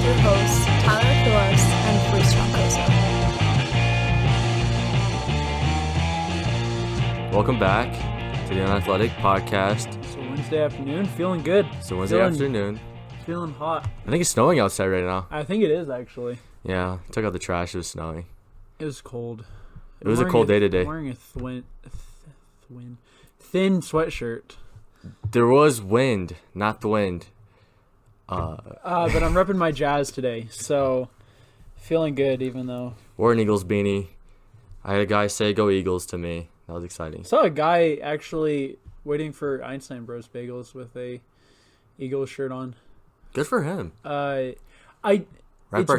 with your hosts, Tyler Phillips and Bruce Troncoso. Welcome back to the Unathletic podcast. So Wednesday afternoon, feeling good. Afternoon. Feeling hot. I think it's snowing outside right now. I think it is, actually. Yeah, took out the trash. It was snowing. It was cold. It was a cold day today. I'm wearing a thin sweatshirt. There was wind, not the wind. But I'm repping my Jazz today, so feeling good even though. Wore an Eagles beanie. I had a guy say go Eagles to me. That was exciting. Saw a guy actually waiting for Einstein Bros Bagels with a Eagles shirt on. Good for him. It's Team.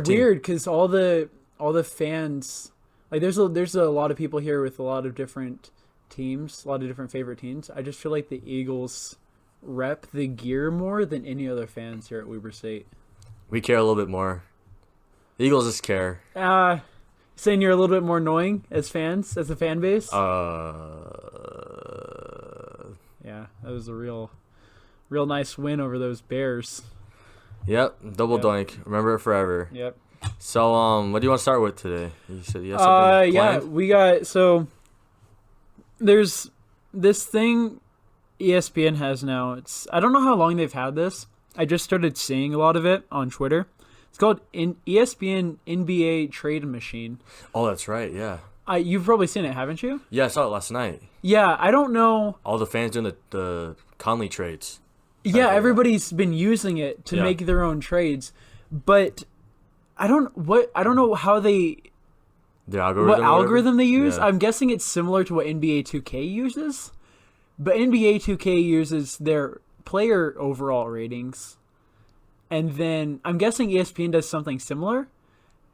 weird because all the fans, like there's a lot of people here with a lot of different teams, a lot of different favorite teams. I just feel like the Eagles rep the gear more than any other fans here at Weber State. We care a little bit more. The Eagles just care. Saying you're a little bit more annoying as fans, as a fan base? Yeah, that was a real nice win over those Bears. Yep, double doink. Remember it forever. Yep. So, what do you want to start with today? You said you had something planned? We got, so there's this thing ESPN has now. I don't know how long they've had this. I just started seeing a lot of it on Twitter. It's called ESPN NBA Trade Machine. Oh, that's right, yeah. You've probably seen it, haven't you? Yeah, I saw it last night. Yeah, I don't know. All the fans doing the Conley trades. Yeah, everybody's been using it to make their own trades, but I don't know how the algorithm. What algorithm they use? Yeah. I'm guessing it's similar to what NBA 2K uses, but NBA 2K uses their player overall ratings, and then I'm guessing ESPN does something similar,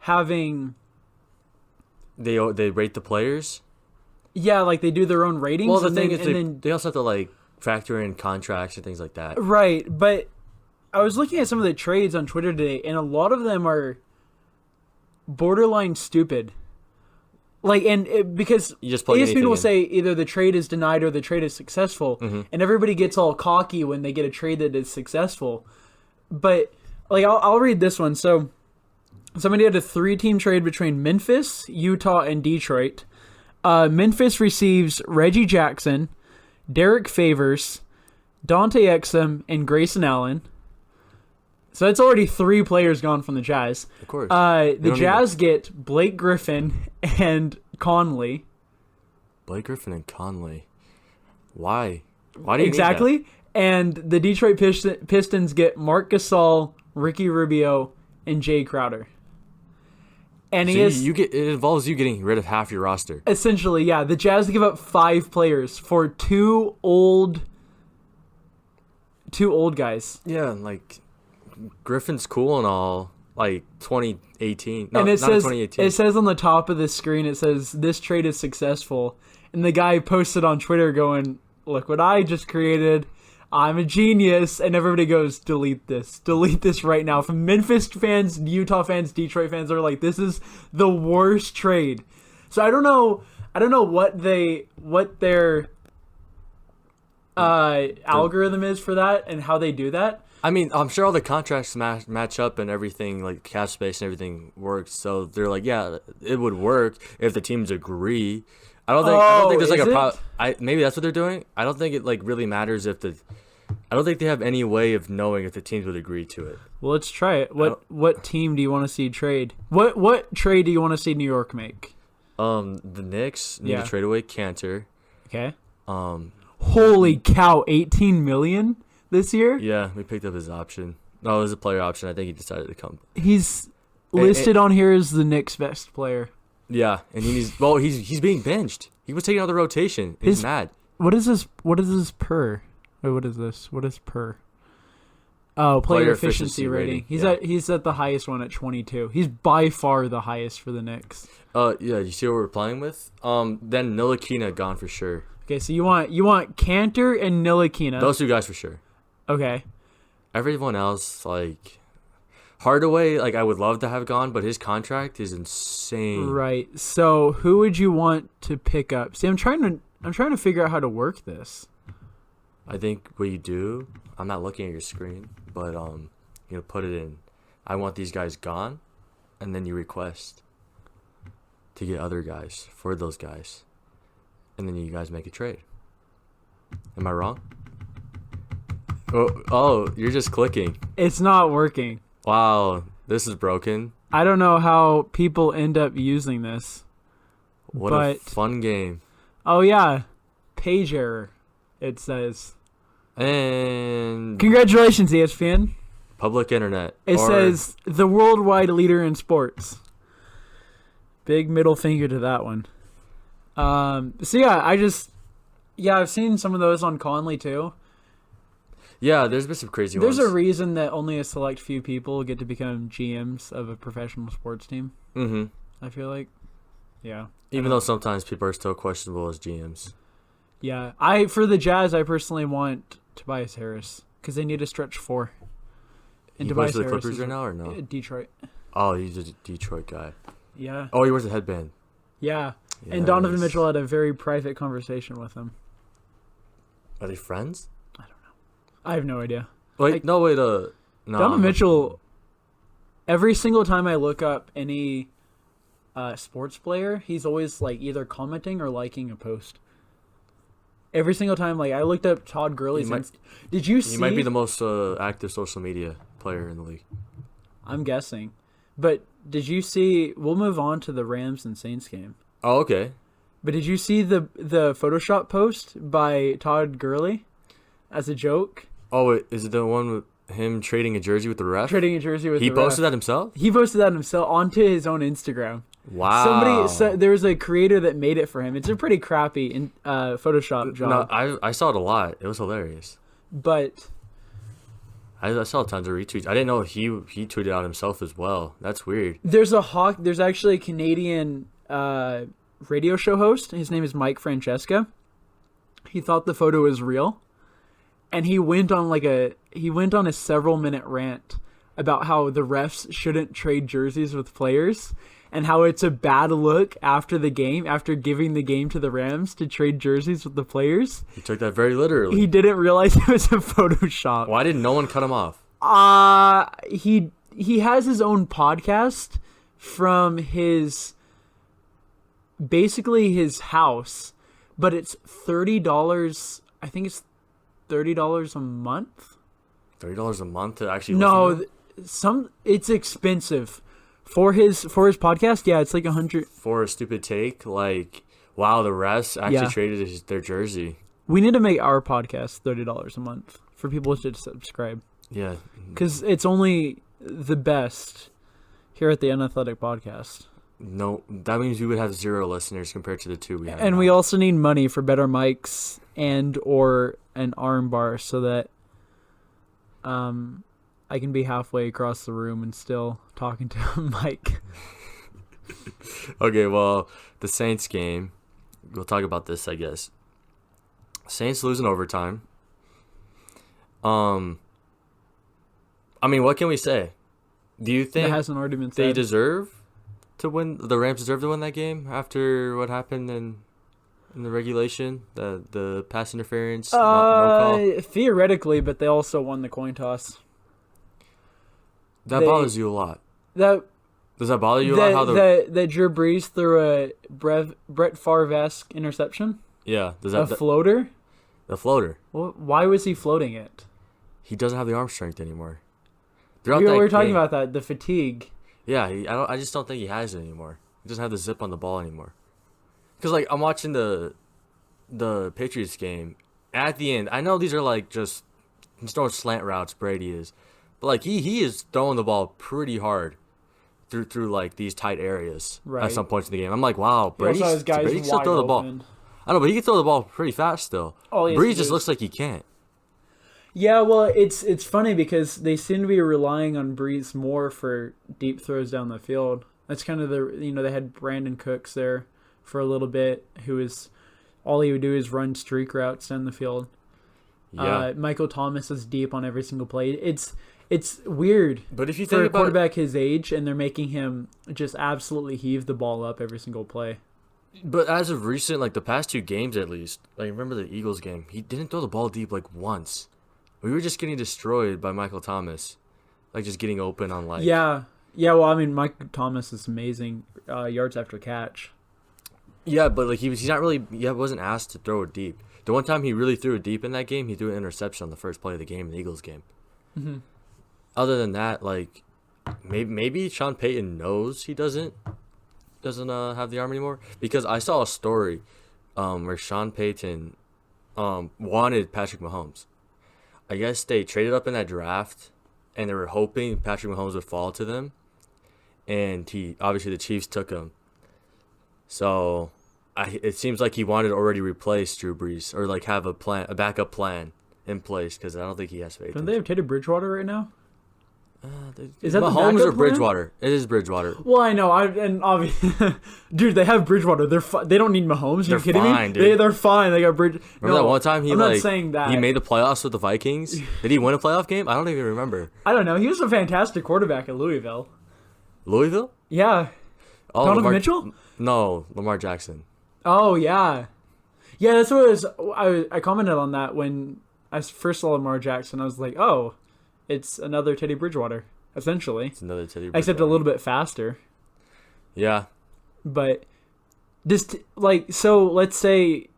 having. They rate the players. Yeah, like they do their own ratings. Well, the thing is, they also have to like factor in contracts and things like that. Right, but I was looking at some of the trades on Twitter today, and a lot of them are borderline stupid. Like, because ESPN will say either the trade is denied or the trade is successful, and everybody gets all cocky when they get a trade that is successful. But like, I'll read this one. So, somebody had a 3-team trade between Memphis, Utah, and Detroit. Memphis receives Reggie Jackson, Derek Favors, Dante Exum, and Grayson Allen. So that's already 3 players gone from the Jazz. Of course. The Jazz get Blake Griffin and Conley. Blake Griffin and Conley. Why? Why do you exactly? need that? And the Detroit Pistons get Marc Gasol, Ricky Rubio, and Jay Crowder. And so it involves you getting rid of half your roster. Essentially, yeah. The Jazz give up 5 players for two old guys. Yeah, like Griffin's cool and all. Like 2018. No, and it not 2018. It says on the top of the screen, it says this trade is successful. And the guy posted on Twitter going, "Look what I just created. I'm a genius." And everybody goes, delete this right now. From Memphis fans, Utah fans, Detroit fans are like, this is the worst trade. So I don't know what their algorithm is for that and how they do that. I mean, I'm sure all the contracts match up and everything, like cap space and everything works. So they're like, yeah, it would work if the teams agree. I don't think there's like a problem. Maybe that's what they're doing. I don't think it like really matters I don't think they have any way of knowing if the teams would agree to it. Well, let's try it. What team do you want to see trade? What trade do you want to see New York make? The Knicks need to trade away Cantor. Okay. Holy cow, $18 million this year? Yeah, we picked up his option. No, it was a player option. I think he decided to come. He's listed on here as the Knicks' best player. Yeah, and he's being benched. He was taken out of the rotation. He's mad. What is this per? Wait, what is this? What is per? Oh, player efficiency rating. He's at the highest one at 22. He's by far the highest for the Knicks. Yeah, you see what we're playing with? Then Ntilikina gone for sure. Okay, so you want Cantor and Ntilikina. Those 2 guys for sure. Okay. Everyone else, like Hardaway, like I would love to have gone, but his contract is insane. Right. So who would you want to pick up? See, I'm trying to figure out how to work this. I think what you do, I'm not looking at your screen, but put it in. I want these guys gone, and then you request to get other guys for those guys, and then you guys make a trade. Am I wrong? Oh, you're just clicking. It's not working. Wow, this is broken. I don't know how people end up using this. What a fun game. Oh, yeah. Page error, it says. And congratulations, ESPN. Public internet. It says the worldwide leader in sports. Big middle finger to that one. So yeah, I've seen some of those on Conley too. Yeah, there's been some crazy ones. There's a reason that only a select few people get to become GMs of a professional sports team. Mm-hmm. I feel like. Yeah. Even though sometimes people are still questionable as GMs. Yeah. For the Jazz, I personally want Tobias Harris because they need a stretch 4. And he plays for the Clippers right now or no? Detroit. Oh, he's a Detroit guy. Yeah. Oh, he wears a headband. Yeah. Yes. And Donovan Mitchell had a very private conversation with him. Are they friends? I don't know. I have no idea. Wait, no. Donovan Mitchell, every single time I look up any sports player, he's always like either commenting or liking a post. Every single time, like I looked up Todd Gurley's. Did you see? He might be the most active social media player in the league. I'm guessing. But did you see? We'll move on to the Rams and Saints game. Oh, okay. But did you see the Photoshop post by Todd Gurley as a joke? Oh, wait, is it the one with him trading a jersey with the ref? Trading a jersey with the ref. He posted that himself? He posted that himself onto his own Instagram. Wow. There was a creator that made it for him. It's a pretty crappy Photoshop job. No, I saw it a lot. It was hilarious. But I saw tons of retweets. I didn't know he tweeted out himself as well. That's weird. There's actually a Canadian radio show host. His name is Mike Francesca. He thought the photo was real, and he went on a several-minute rant about how the refs shouldn't trade jerseys with players, and how it's a bad look after the game, after giving the game to the Rams, to trade jerseys with the players. He took that very literally. He didn't realize it was a Photoshop. Why didn't no one cut him off? He has his own podcast from his house, but it's $30. I think it's $30 a month. $30 a month to actually listen to it? It's expensive. For his podcast, yeah, it's like $100 for a stupid take. Like, wow, the refs actually traded their jersey. We need to make our podcast $30 a month for people to subscribe. Yeah, because it's only the best here at the Unathletic podcast. No, that means we would have 0 listeners compared to the 2 we have. And we also need money for better mics and or an arm bar so that I can be halfway across the room and still talking to a mic. Okay, well, the Saints game. We'll talk about this, I guess. Saints lose in overtime. I mean, what can we say? Do you think that hasn't already been said? They deserve to win? The Rams deserve to win that game after what happened in the regulation, the pass interference, no call? Theoretically, but they also won the coin toss. That bothers you a lot. Does that bother you a lot? That Drew Brees threw a Brett Favre-esque interception? Yeah. A floater? The floater. Well, why was he floating it? He doesn't have the arm strength anymore. We were talking about that, the fatigue. Yeah, I just don't think he has it anymore. He doesn't have the zip on the ball anymore. Because, like, I'm watching the Patriots game. At the end, I know these are, like, just he's throwing slant routes, Brady is. But, like, he is throwing the ball pretty hard through like, these tight areas at some points in the game. I'm like, wow, Brady can still throw the ball. I know, but he can throw the ball pretty fast still. Breeze just looks like he can't. Yeah, well, it's funny because they seem to be relying on Breeze more for deep throws down the field. That's kind of they had Brandon Cooks there for a little bit, who is all he would do is run streak routes down the field. Yeah. Michael Thomas is deep on every single play. It's weird. But if you think about a quarterback his age, and they're making him just absolutely heave the ball up every single play. But as of recent, like the past 2 games at least, like remember the Eagles game, he didn't throw the ball deep like once. We were just getting destroyed by Michael Thomas. like just getting open on like. Yeah. Well, I mean, Mike Thomas is amazing yards after catch. Yeah, but like he's not really. He wasn't asked to throw it deep. The one time he really threw it deep in that game, he threw an interception on the first play of the game in the Eagles game. Mm-hmm. Other than that, like maybe Sean Payton knows he doesn't have the arm anymore, because I saw a story where Sean Payton wanted Patrick Mahomes. I guess they traded up in that draft, and they were hoping Patrick Mahomes would fall to them, and obviously the Chiefs took him. So it seems like he wanted to already replace Drew Brees, or like have a backup plan in place, because I don't think he has faith. Don't they have Teddy Bridgewater right now? Is that Mahomes or Bridgewater? Plan? It is Bridgewater. Well, I know. And obviously, dude, they have Bridgewater. They don't need Mahomes. Are you kidding me? Dude. They're fine. They got Bridge. Remember that one time I'm not saying that. He made the playoffs with the Vikings? Did he win a playoff game? I don't even remember. I don't know. He was a fantastic quarterback at Louisville. Louisville? Yeah. Donovan Mitchell? No, Lamar Jackson. Oh, yeah. Yeah, that's what it was. I commented on that when I first saw Lamar Jackson. I was like, oh, it's another Teddy Bridgewater, essentially. It's another Teddy Bridgewater. Except a little bit faster. Yeah. But, so let's say,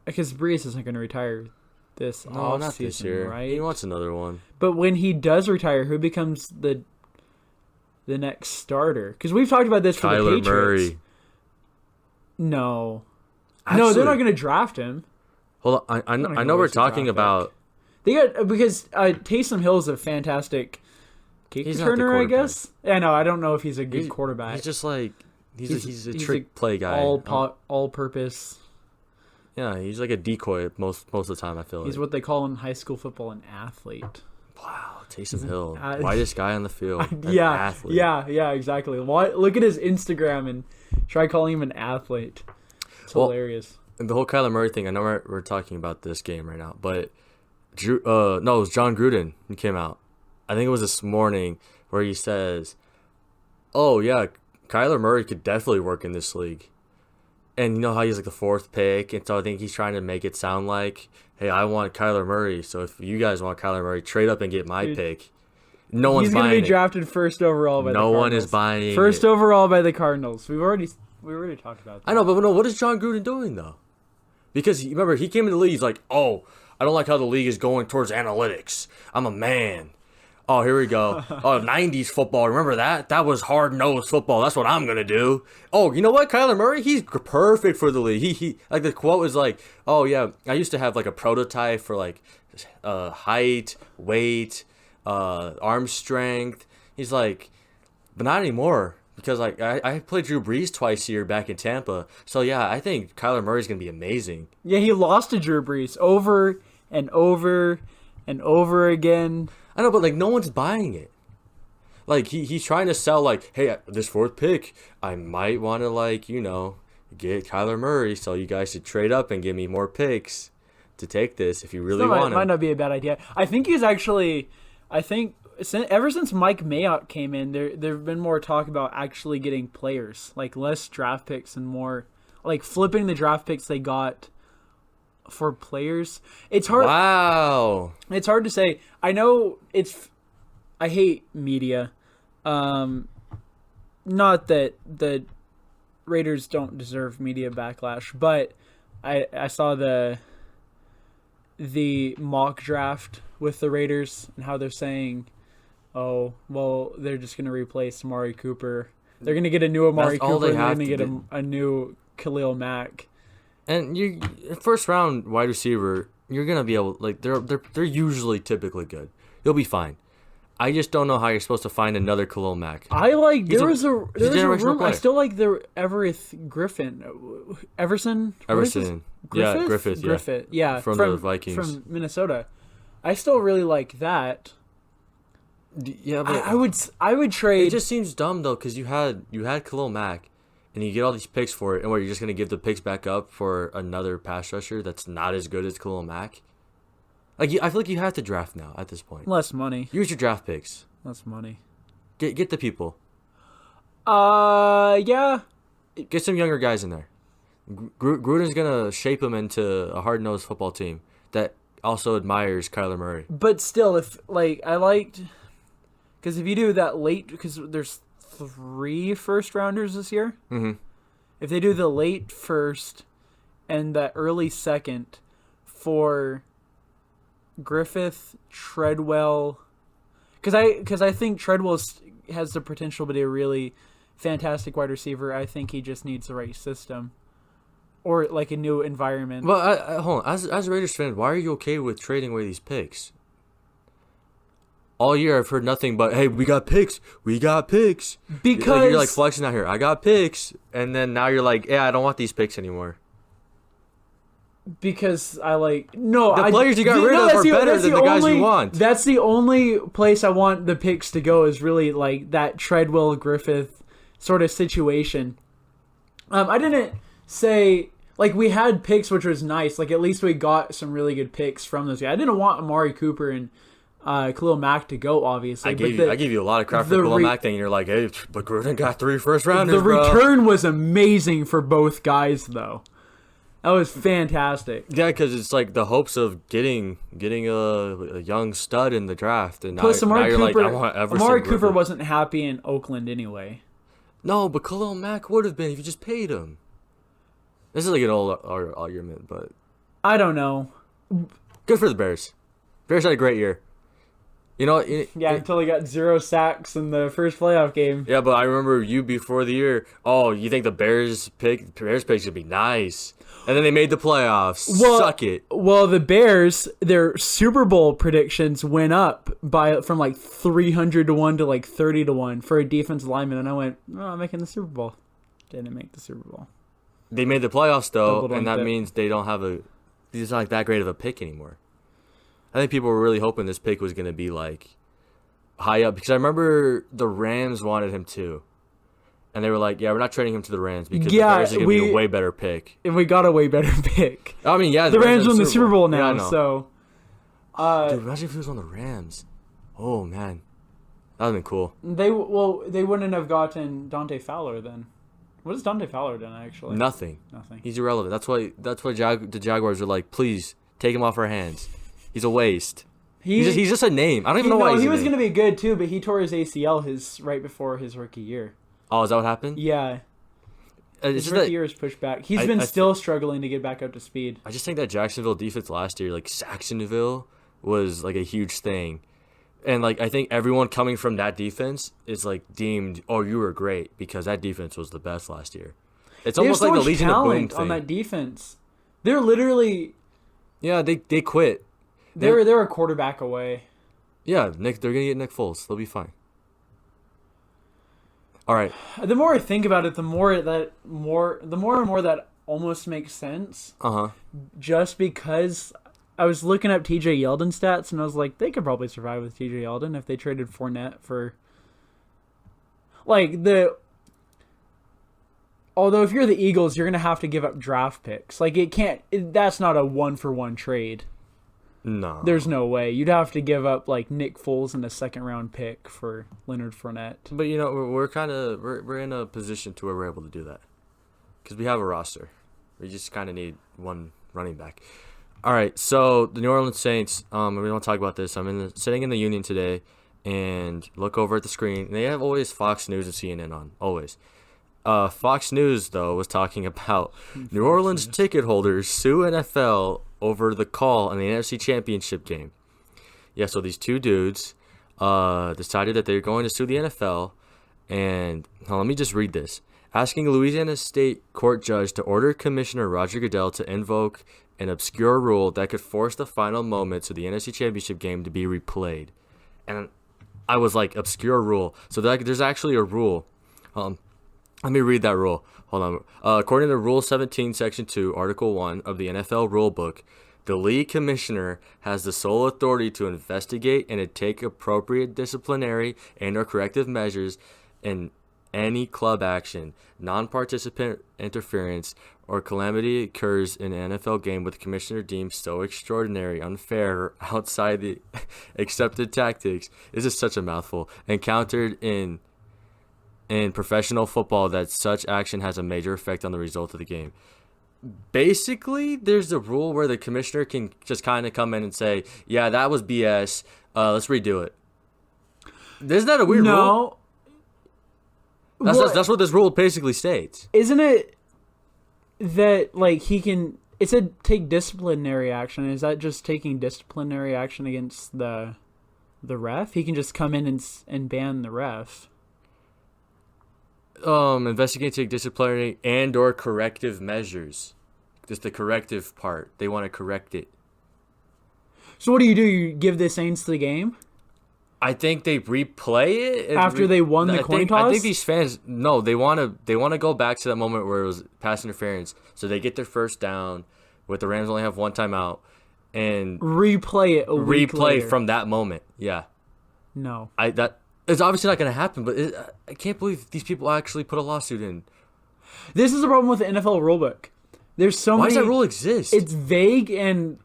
because Brees isn't going to retire this not offseason, this year. right? He wants another one. But when he does retire, who becomes the next starter? Because we've talked about this for the Patriots. Kyler Murray. No. Actually, no, they're not going to draft him. Hold on. I know we're talking about... Because Taysom Hill is a fantastic kick returner, I guess. Yeah, no, I don't know if he's a good quarterback. He's just like... He's a trick play guy. All-purpose. Yeah, he's like a decoy most of the time, I feel like. He's what they call in high school football an athlete. Wow, Taysom Hill. Whitest guy on the field. Athlete. Yeah, exactly. Look at his Instagram and try calling him an athlete. It's hilarious. And the whole Kyler Murray thing, I know we're talking about this game right now, but it was John Gruden who came out. I think it was this morning where he says, oh, yeah, Kyler Murray could definitely work in this league. And you know how he's like the fourth pick, and so I think he's trying to make it sound like, hey, I want Kyler Murray, so if you guys want Kyler Murray, trade up and get my pick. No one's buying it. He's going to be drafted first overall by the Cardinals. No one is buying it. First overall by the Cardinals. We already talked about that. I know, but what is John Gruden doing, though? Because, remember, he came into the league, he's like, oh, I don't like how the league is going towards analytics. I'm a man. Oh, here we go. Oh, 90s football. Remember that? That was hard-nosed football. That's what I'm going to do. Oh, you know what? Kyler Murray, he's perfect for the league. He like the quote was like, oh, yeah, I used to have like a prototype for like height, weight, arm strength. He's like, but not anymore. Because like I played Drew Brees twice a year back in Tampa. So, yeah, I think Kyler Murray's going to be amazing. Yeah, he lost to Drew Brees over and over and over again. I know, but like no one's buying it. Like he's trying to sell like, hey, this fourth pick, I might want to like, get Kyler Murray, so you guys should trade up and give me more picks to take this if you really want him. Might not be a bad idea. I think ever since Mike Mayock came in, there've been more talk about actually getting players, like less draft picks and more like flipping the draft picks they got for players. It's hard. Wow. It's hard to say. I know I hate media. Not that the Raiders don't deserve media backlash, but I saw the mock draft with the Raiders and how they're saying, oh, well, they're just going to replace Amari Cooper. They're going to get a new Amari Cooper. They're going to get a new Khalil Mack. And you first round wide receiver, you're gonna be able they're usually typically good. You'll be fine. I just don't know how you're supposed to find another Khalil Mack. There was a room. I still like the Everson. Yeah, Griffith. Yeah, from the Vikings from Minnesota. I still really like that. Yeah, but I would trade. It just seems dumb though, because you had Khalil Mack. And you get all these picks for it, and where you're just going to give the picks back up for another pass rusher that's not as good as Khalil Mack? Like, I feel like you have to draft now at this point. Less money. Use your draft picks. Less money. Get the people. Yeah. Get some younger guys in there. Gruden's going to shape them into a hard-nosed football team that also admires Kyler Murray. But still, if, like, I liked... Because if you do that late, because there's 3 first-rounders this year. Mm-hmm. If they do the late first and the early second for Griffith, Treadwell, because I think Treadwell has the potential to be a really fantastic wide receiver. I think he just needs the right system or like a new environment. Well, hold on. As a Raiders fan, why are you okay with trading away these picks? All year I've heard nothing but, hey, we got picks. We got picks. Because you're like flexing out here. I got picks. And then now you're like, yeah, I don't want these picks anymore. Because I like players you got rid of are better than the guys you want. That's the only place I want the picks to go is really like that Treadwell Griffith sort of situation. I didn't say like we had picks, which was nice. Like at least we got some really good picks from those guys. I didn't want Amari Cooper and Khalil Mack to go, obviously. I gave you a lot of crap for Khalil Mack thing, and you're like, hey, but Gruden got 3 first-rounders, The return was amazing for both guys, though. That was fantastic. Yeah, because it's like the hopes of getting a young stud in the draft, and plus now you're Cooper, like, I want Everson Amari Griffin. Cooper wasn't happy in Oakland anyway. No, but Khalil Mack would have been if you just paid him. This is like an old argument, but I don't know. Good for the Bears. Bears had a great year. You know, until he got 0 sacks in the first playoff game. Yeah, but I remember you before the year. Oh, you think the Bears pick's gonna be nice, and then they made the playoffs. Well, suck it. Well, the Bears, their Super Bowl predictions went up from like 300 to 1 to like 30 to 1 for a defensive lineman, and I went, "Oh, I'm making the Super Bowl." Didn't make the Super Bowl. They made the playoffs though, and that means they don't have it's not like that great of a pick anymore. I think people were really hoping this pick was going to be like high up because I remember the Rams wanted him too. And they were like, yeah, we're not trading him to the Rams because the Bears are going to be a way better pick. And we got a way better pick. I mean, yeah. The Rams won the Super Bowl now, yeah, so. Dude, imagine if he was on the Rams. Oh, man. That would have been cool. They wouldn't have gotten Dante Fowler then. What has Dante Fowler done, actually? Nothing. He's irrelevant. That's why the Jaguars are like, please, take him off our hands. He's a waste. He's just a name. I don't even know why he was going to be good, too, but he tore his ACL right before his rookie year. Oh, is that what happened? Yeah. His rookie year is pushed back. He's been still struggling to get back up to speed. I just think that Jacksonville defense last year, like Saxonville, was like a huge thing. And like I think everyone coming from that defense is like deemed, oh, you were great because that defense was the best last year. It's almost like the Legion of Boom thing. On that defense. They're literally... Yeah, they quit. They're a quarterback away. Yeah, they're going to get Nick Foles. They'll be fine. All right. The more I think about it, the more and more that almost makes sense. Uh-huh. Just because I was looking up TJ Yeldon stats and I was like, they could probably survive with TJ Yeldon if they traded Fournette for although if you're the Eagles, you're going to have to give up draft picks. Like that's not a 1-for-1 trade. No. There's no way. You'd have to give up like Nick Foles and a 2nd-round pick for Leonard Fournette. But you know, we're in a position to where we're able to do that. Cuz we have a roster. We just kind of need one running back. All right, so the New Orleans Saints, we don't talk about this. I'm sitting in the Union today and look over at the screen. And they have always Fox News and CNN on, always. Fox News, though, was talking about New Orleans ticket holders sue NFL over the call in the NFC Championship game. Yeah, so these two dudes decided that they're going to sue the NFL. And let me just read this. Asking a Louisiana State court judge to order Commissioner Roger Goodell to invoke an obscure rule that could force the final moments of the NFC Championship game to be replayed. And I was like, obscure rule. So there's actually a rule. Let me read that rule. Hold on. According to Rule 17, Section 2, Article 1 of the NFL Rulebook, the league commissioner has the sole authority to investigate and to take appropriate disciplinary and or corrective measures in any club action, non-participant interference, or calamity occurs in an NFL game with the commissioner deems so extraordinary, unfair, or outside the accepted tactics. This is such a mouthful. Encountered in professional football that such action has a major effect on the result of the game. Basically, there's a rule where the commissioner can just kind of come in and say, yeah, that was BS. Let's redo it. Isn't that a weird rule? No. That's what this rule basically states. Isn't it that, like, he can... It said take disciplinary action. Is that just taking disciplinary action against the ref? He can just come in and ban the ref. Investigate, take disciplinary and or corrective measures. Just the corrective part. They want to correct it. So what do? You give the Saints the game? I think they replay it after they won the coin toss. I think these fans they want to go back to that moment where it was pass interference, so they get their first down. With the Rams only have one timeout, and replay it. Replay from that moment. Yeah. No. It's obviously not going to happen, but I can't believe these people actually put a lawsuit in. This is the problem with the NFL rulebook. There's so Why many. Why does that rule exist? It's vague and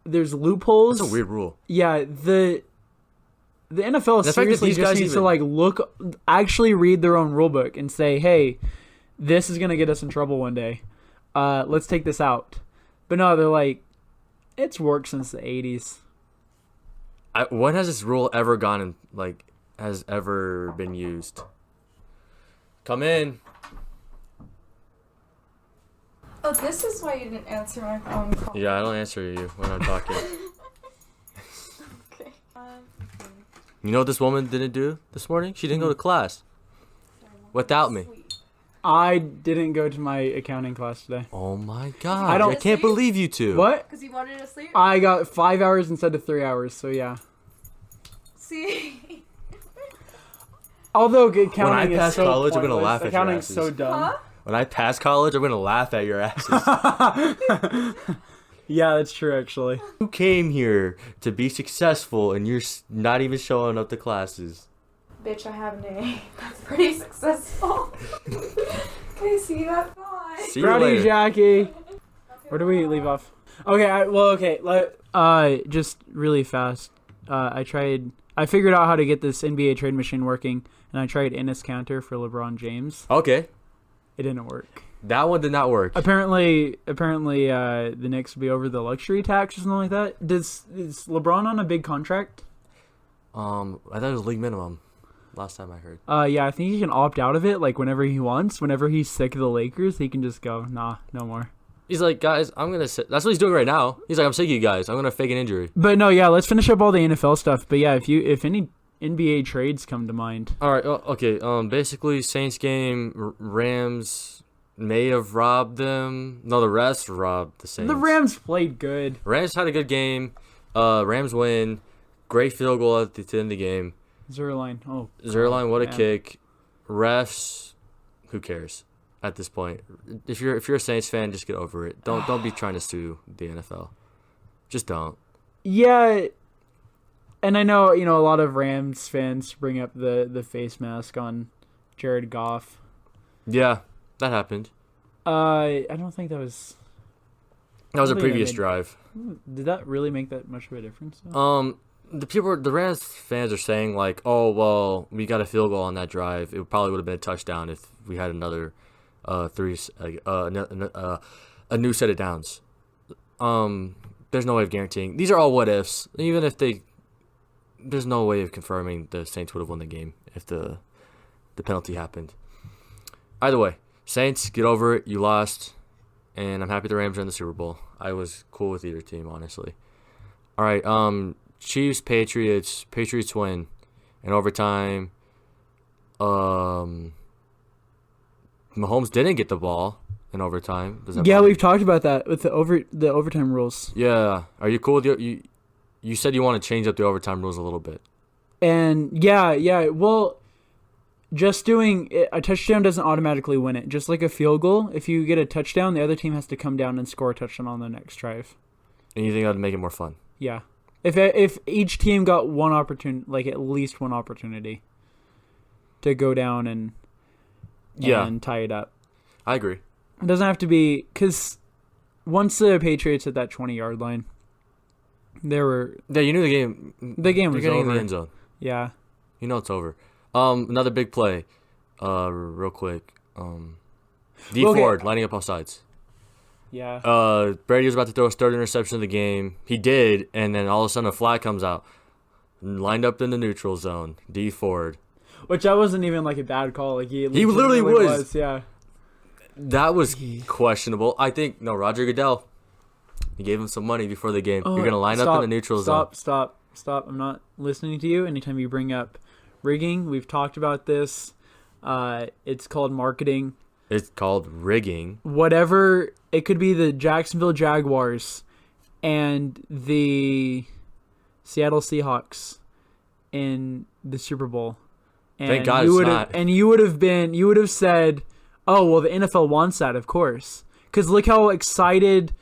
there's loopholes. That's a weird rule. Yeah, the NFL seriously just needs to actually read their own rulebook and say, hey, this is going to get us in trouble one day. Let's take this out. But no, they're like, it's worked since the 80s. When has this rule ever has ever been used? Come in. Oh, this is why you didn't answer my phone call. Yeah, I don't answer you when I'm talking. Okay. You know what this woman didn't do this morning? She didn't go to class. Without me. I didn't go to my accounting class today. Oh my god! I can't believe you two. What? Because you wanted to sleep. I got 5 hours instead of 3 hours, so yeah. See. Although accounting when I pass is so college, pointless. I'm gonna laugh at your Accounting's asses. so dumb. Huh? When I pass college, I'm gonna laugh at your asses. Yeah, that's true. Actually, you came here to be successful, and you're not even showing up to classes. Bitch, I have an A. That's pretty successful. Okay, see you at 5. See you later. Jackie. Where do we leave off? Okay, just really fast. I figured out how to get this NBA trade machine working, and I tried Ennis Cantor for LeBron James. Okay. It didn't work. That one did not work. Apparently, the Knicks will be over the luxury tax or something like that. Is LeBron on a big contract? I thought it was league minimum. Last time I heard. Yeah, I think he can opt out of it, like, whenever he wants. Whenever he's sick of the Lakers, he can just go, nah, no more. He's like, guys, I'm going to sit. That's what he's doing right now. He's like, I'm sick of you guys. I'm going to fake an injury. But no, yeah, let's finish up all the NFL stuff. But yeah, if any NBA trades come to mind. All right, okay. Basically, Saints game, Rams may have robbed them. No, the refs robbed the Saints. The Rams played good. Rams had a good game. Rams win. Great field goal at the end of the game. Zerline, what a kick. Refs, who cares at this point? If you're a Saints fan, just get over it. Don't be trying to sue the NFL. Just don't. Yeah, and I know a lot of Rams fans bring up the face mask on Jared Goff. Yeah, that happened. I don't think that was. That was a previous drive. Did that really make that much of a difference? The Rams fans are saying like, oh well, we got a field goal on that drive. It probably would have been a touchdown if we had another a new set of downs. There's no way of guaranteeing. These are all what ifs. Even if there's no way of confirming the Saints would have won the game if the penalty happened. Either way, Saints, get over it. You lost, and I'm happy the Rams are in the Super Bowl. I was cool with either team, honestly. All right, Chiefs, Patriots win in overtime. Mahomes didn't get the ball in overtime. We've talked about that with the overtime rules. Yeah, are you cool with you said you want to change up the overtime rules a little bit. And yeah. Well, just doing a touchdown doesn't automatically win it. Just like a field goal, if you get a touchdown, the other team has to come down and score a touchdown on the next drive. And you think that would make it more fun? Yeah. If each team got one opportunity, like at least one opportunity to go down and tie it up. I agree. It doesn't have to be, because once the Patriots hit that 20-yard line, you knew the game. The game was over. In the end zone. Yeah. You know it's over. Another big play, real quick. Ford lining up off sides. Yeah. Brady was about to throw his third interception of the game. He did, and then all of a sudden a flag comes out. lined up in the neutral zone. D Ford. Which that wasn't even like a bad call. Like he literally was. Yeah. That was questionable. I think Roger Goodell. He gave him some money before the game. You're gonna line up in the neutral zone. Stop. I'm not listening to you. Anytime you bring up rigging, we've talked about this. It's called marketing. It's called rigging. Whatever. It could be the Jacksonville Jaguars and the Seattle Seahawks in the Super Bowl. And thank God it's not. And you would have said, oh, well, the NFL wants that, of course. Because look how excited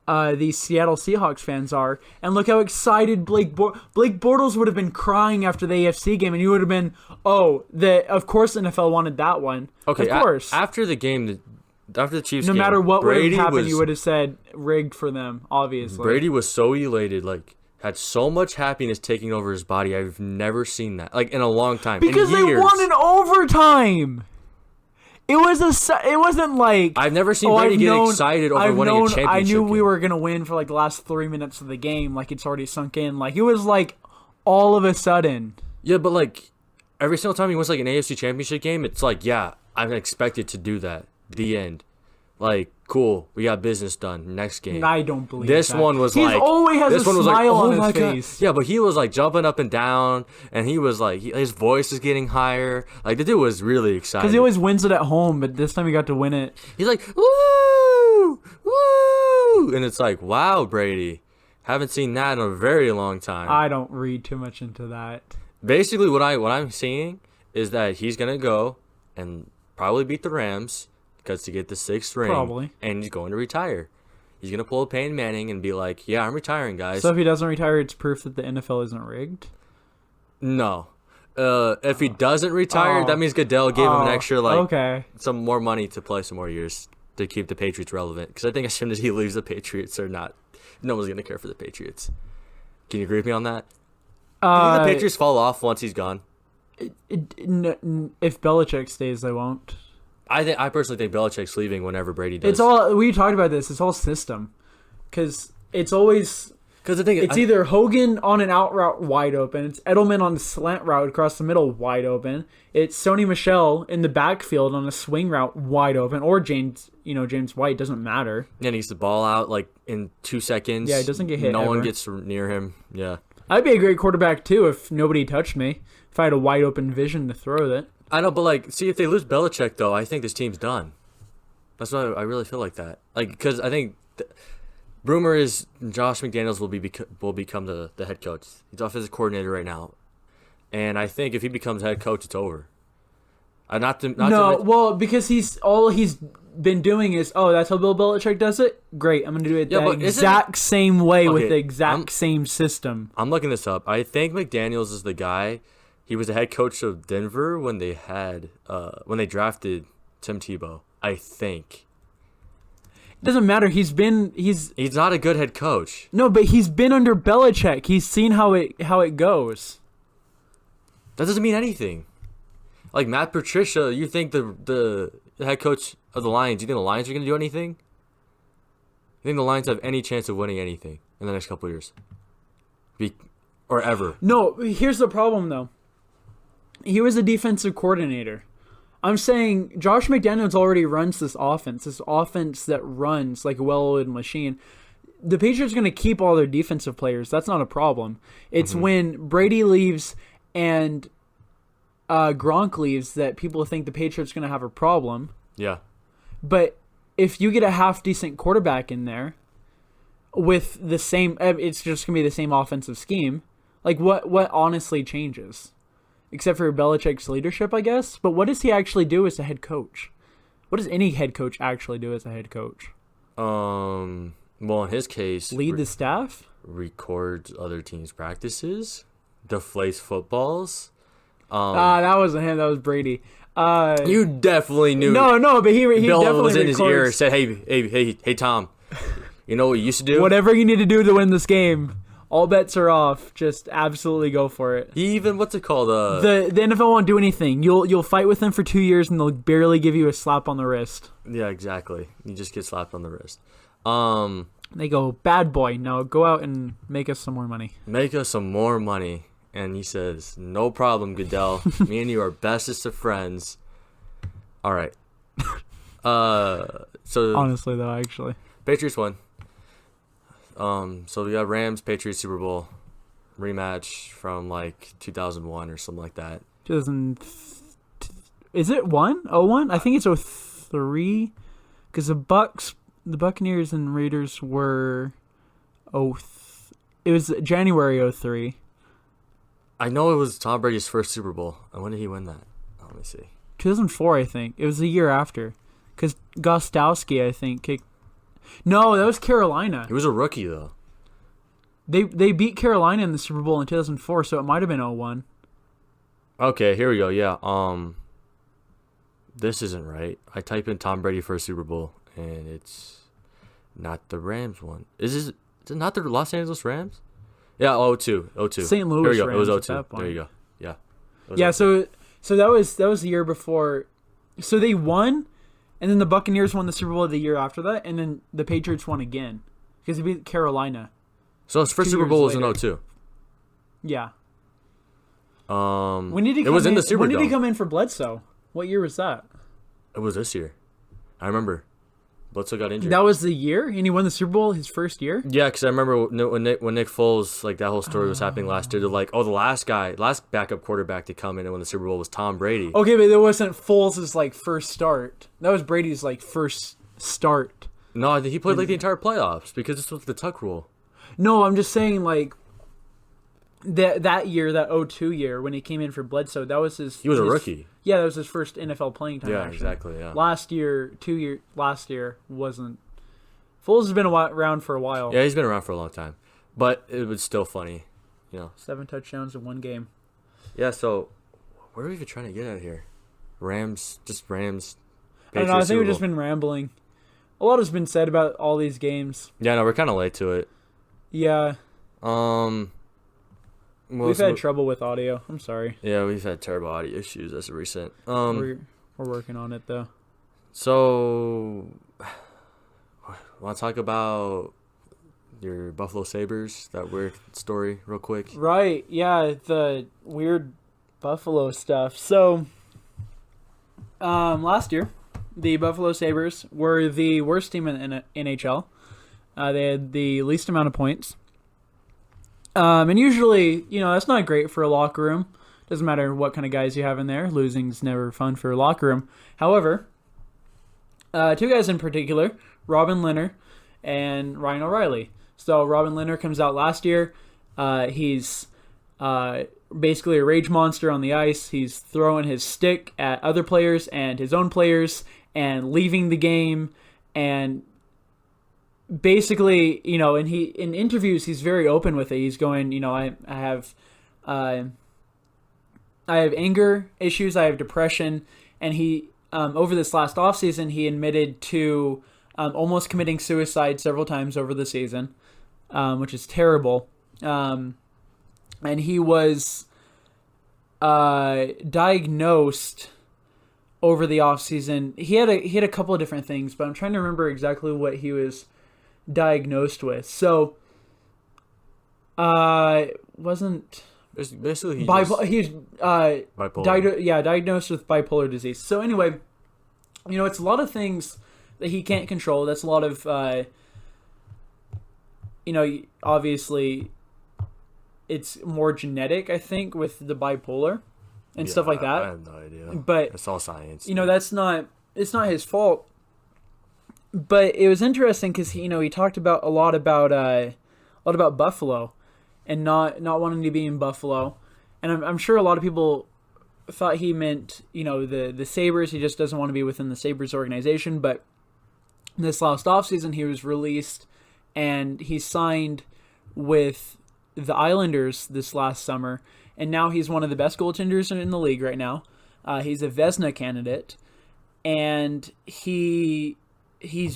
these Seattle Seahawks fans are. And look how excited Blake Bortles would have been crying after the AFC game. And you would have been, of course the NFL wanted that one. Okay, of course. After the game, after the Chiefs game, no matter what would have happened, was, you would have said rigged for them, obviously. Brady was so elated, had so much happiness taking over his body. I've never seen that, in a long time. Because in years. They won in overtime. It wasn't like I've never seen Brady get excited over winning a championship. I knew we were gonna win for the last 3 minutes of the game. It's already sunk in. It was all of a sudden. Yeah, but every single time he wins an AFC championship game, it's I'm expected to do that. The end. Cool, we got business done. Next game. I don't believe this that. one was He always has a smile on his face. Yeah, but he was jumping up and down, and he was his voice is getting higher. The dude was really excited. Because he always wins it at home, but this time he got to win it. He's woo, woo, and it's wow, Brady, haven't seen that in a very long time. I don't read too much into that. Basically, what I'm seeing is that he's gonna go and probably beat the Rams. Because to get the 6th ring, probably, and he's going to retire. He's going to pull a Peyton Manning and be like, yeah, I'm retiring, guys. So if he doesn't retire, it's proof that the NFL isn't rigged? No. If he doesn't retire, that means Goodell gave him an extra, some more money to play some more years to keep the Patriots relevant. Because I think as soon as he leaves the Patriots or not, no one's going to care for the Patriots. Can you agree with me on that? Do you think the Patriots fall off once he's gone? If Belichick stays, they won't. I personally think Belichick's leaving whenever Brady does. We talked about this. It's all system, because it's always it's either Hogan on an out route wide open, it's Edelman on a slant route across the middle wide open, it's Sony Michel in the backfield on a swing route wide open, or James White, doesn't matter. And he's the ball out in 2 seconds. Yeah, he doesn't get hit. No one gets near him. Yeah, I'd be a great quarterback too if nobody touched me. If I had a wide open vision to throw that. I know, but see, if they lose Belichick, though, I think this team's done. That's why I really feel like that. Because I think rumor is Josh McDaniels will become the head coach. He's offensive coordinator right now, and I think if he becomes head coach, it's over. Because all he's been doing is that's how Bill Belichick does it. Great, I'm gonna do it the exact same way with the exact same system. I'm looking this up. I think McDaniels is the guy. He was the head coach of Denver when they drafted Tim Tebow, I think. It doesn't matter. He's not a good head coach. No, but he's been under Belichick. He's seen how it goes. That doesn't mean anything. Matt Patricia, you think the head coach of the Lions, you think the Lions are going to do anything? You think the Lions have any chance of winning anything in the next couple of years? Or ever? No, here's the problem, though. He was a defensive coordinator. I'm saying Josh McDaniels already runs this offense that runs like a well-oiled machine. The Patriots are going to keep all their defensive players. That's not a problem. It's when Brady leaves and Gronk leaves that people think the Patriots are going to have a problem. Yeah. But if you get a half-decent quarterback in there with the same, it's just going to be the same offensive scheme. What honestly changes? Except for Belichick's leadership, I guess. But what does he actually do as a head coach? What does any head coach actually do as a head coach? Well, in his case... Lead the staff? Records other teams' practices. Deflates footballs. That wasn't him. That was Brady. You definitely knew. No, but he Bill definitely was in records. his ear, said, hey, Tom, you know what you used to do? Whatever you need to do to win this game. All bets are off. Just absolutely go for it. Even what's it called? The NFL won't do anything. You'll fight with them for 2 years and they'll barely give you a slap on the wrist. Yeah, exactly. You just get slapped on the wrist. They go, bad boy. No, go out and make us some more money. Make us some more money. and he says, "No problem, Goodell. Me and you are bestest of friends." All right. So honestly, though, actually, Patriots won. So we got Rams Patriots Super Bowl rematch from like 2001 or something like that. 2000. Is it 01? I think it's 03, because the Buccaneers and Raiders were it was January 03. I know it was Tom Brady's first Super Bowl. And when did he win that? Let me see. 2004, I think. It was the year after. Because Gostowski, I think, kicked... No, that was Carolina. He was a rookie, though. They beat Carolina in the Super Bowl in 2004, so it might have been 01. Okay, here we go. Yeah. This isn't right. I type in Tom Brady first Super Bowl, and it's not the Rams one. Is it not the Los Angeles Rams? Yeah, 02. St. Louis Here we go. Rams. It was 02. There you go. Yeah. Yeah, so that was the year before. So they won, and then the Buccaneers won the Super Bowl the year after that, and then the Patriots won again because they beat Carolina. So his first Super Bowl was in 02. Yeah. When did he? It was in the Superdome. When did he come in for Bledsoe? What year was that? It was this year. I remember. Bledsoe got injured. That was the year, and he won the Super Bowl his first year. Yeah, because I remember when Nick Foles, like that whole story was happening last year. They're like, oh, the last backup quarterback to come in and win the Super Bowl was Tom Brady. Okay, but that wasn't Foles' like first start. That was Brady's like first start. No, I think he played like the entire playoffs because this was the Tuck rule. No, I'm just saying like that year, that 02 year when he came in for Bledsoe, that was his. He was a rookie. Yeah, that was his first NFL playing time. Yeah, actually. Exactly. Yeah. Last year wasn't. Foles has been around for a while. Yeah, he's been around for a long time, but it was still funny, 7 touchdowns in one game. Yeah. So, where are we even trying to get at here? Rams. Patriots, I don't know. I think we've just been rambling. A lot has been said about all these games. Yeah, no, we're kind of late to it. Yeah. We've had trouble with audio. I'm sorry. Yeah, we've had terrible audio issues as of recent. We're working on it though. So, want to talk about your Buffalo Sabres? That weird story, real quick. Right. Yeah, the weird Buffalo stuff. So, last year, the Buffalo Sabres were the worst team in NHL. They had the least amount of points. And usually, that's not great for a locker room. Doesn't matter what kind of guys you have in there. Losing's never fun for a locker room. However, two guys in particular, Robin Lehner and Ryan O'Reilly. So Robin Lehner comes out last year. He's basically a rage monster on the ice. He's throwing his stick at other players and his own players and leaving the game, and basically, and he in interviews he's very open with it. He's going, I have anger issues, I have depression, and he over this last offseason he admitted to almost committing suicide several times over the season, which is terrible. And he was diagnosed over the offseason. He had a couple of different things, but I'm trying to remember exactly what he was diagnosed with. So wasn't basically he's bipolar. Diagnosed with bipolar disease. So anyway, it's a lot of things that he can't control. That's a lot of obviously it's more genetic, I think, with the bipolar and stuff like that. I have no idea. But it's all science. It's not his fault. But it was interesting because he talked about a lot about Buffalo and not wanting to be in Buffalo, and I'm sure a lot of people thought he meant the Sabres. He just doesn't want to be within the Sabres organization. But this last offseason he was released, and he signed with the Islanders this last summer, and now he's one of the best goaltenders in the league right now. He's a Vezina candidate, and he's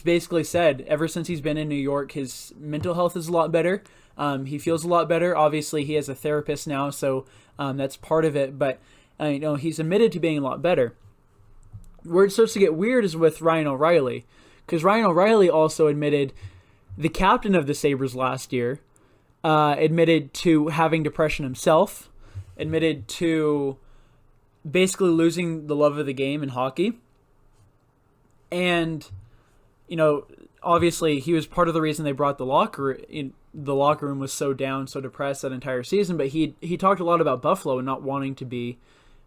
basically said ever since he's been in New York, his mental health is a lot better. He feels a lot better. Obviously, he has a therapist now, so that's part of it. But he's admitted to being a lot better. Where it starts to get weird is with Ryan O'Reilly, because Ryan O'Reilly also admitted, the captain of the Sabres last year, admitted to having depression himself. admitted to basically losing the love of the game in hockey. And, obviously he was part of the reason they brought the locker room was so down, so depressed that entire season. But he talked a lot about Buffalo and not wanting to be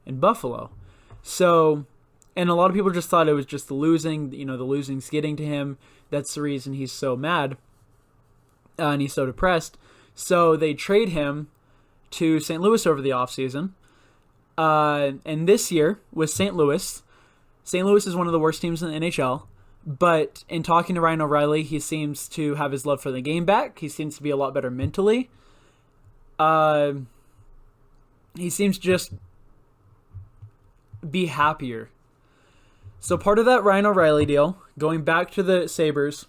in Buffalo. So, and a lot of people just thought it was just the losing, the losing's getting to him. That's the reason he's so mad and he's so depressed. So they trade him to St. Louis over the offseason. And this year with St. Louis is one of the worst teams in the NHL. But in talking to Ryan O'Reilly, he seems to have his love for the game back. He seems to be a lot better mentally. He seems to just be happier. So part of that Ryan O'Reilly deal, going back to the Sabres,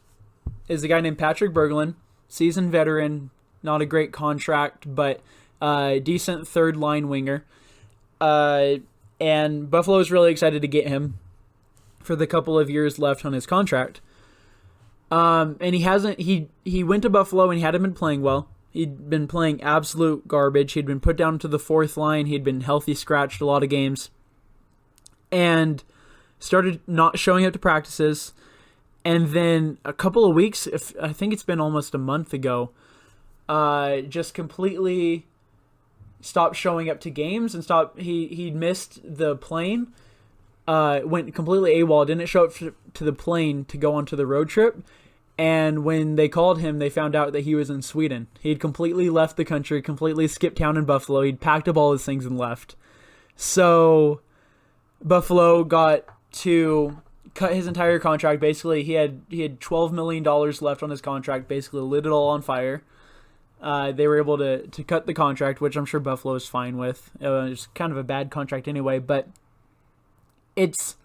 is a guy named Patrick Berglund, seasoned veteran, not a great contract, but decent third-line winger. And Buffalo is really excited to get him for the couple of years left on his contract. And he went to Buffalo and he hadn't been playing well. He'd been playing absolute garbage. He'd been put down to the fourth line. He'd been healthy scratched a lot of games. And started not showing up to practices. And then a couple of weeks, I think it's been almost a month ago, just completely stopped showing up to games and he missed the plane. Went completely AWOL, didn't show up to the plane to go onto the road trip. And when they called him, they found out that he was in Sweden. He'd completely left the country, completely skipped town in Buffalo. He'd packed up all his things and left. So Buffalo got to cut his entire contract. Basically, he had $12 million left on his contract, basically lit it all on fire. They were able to cut the contract, which I'm sure Buffalo is fine with. It's kind of a bad contract anyway, but it's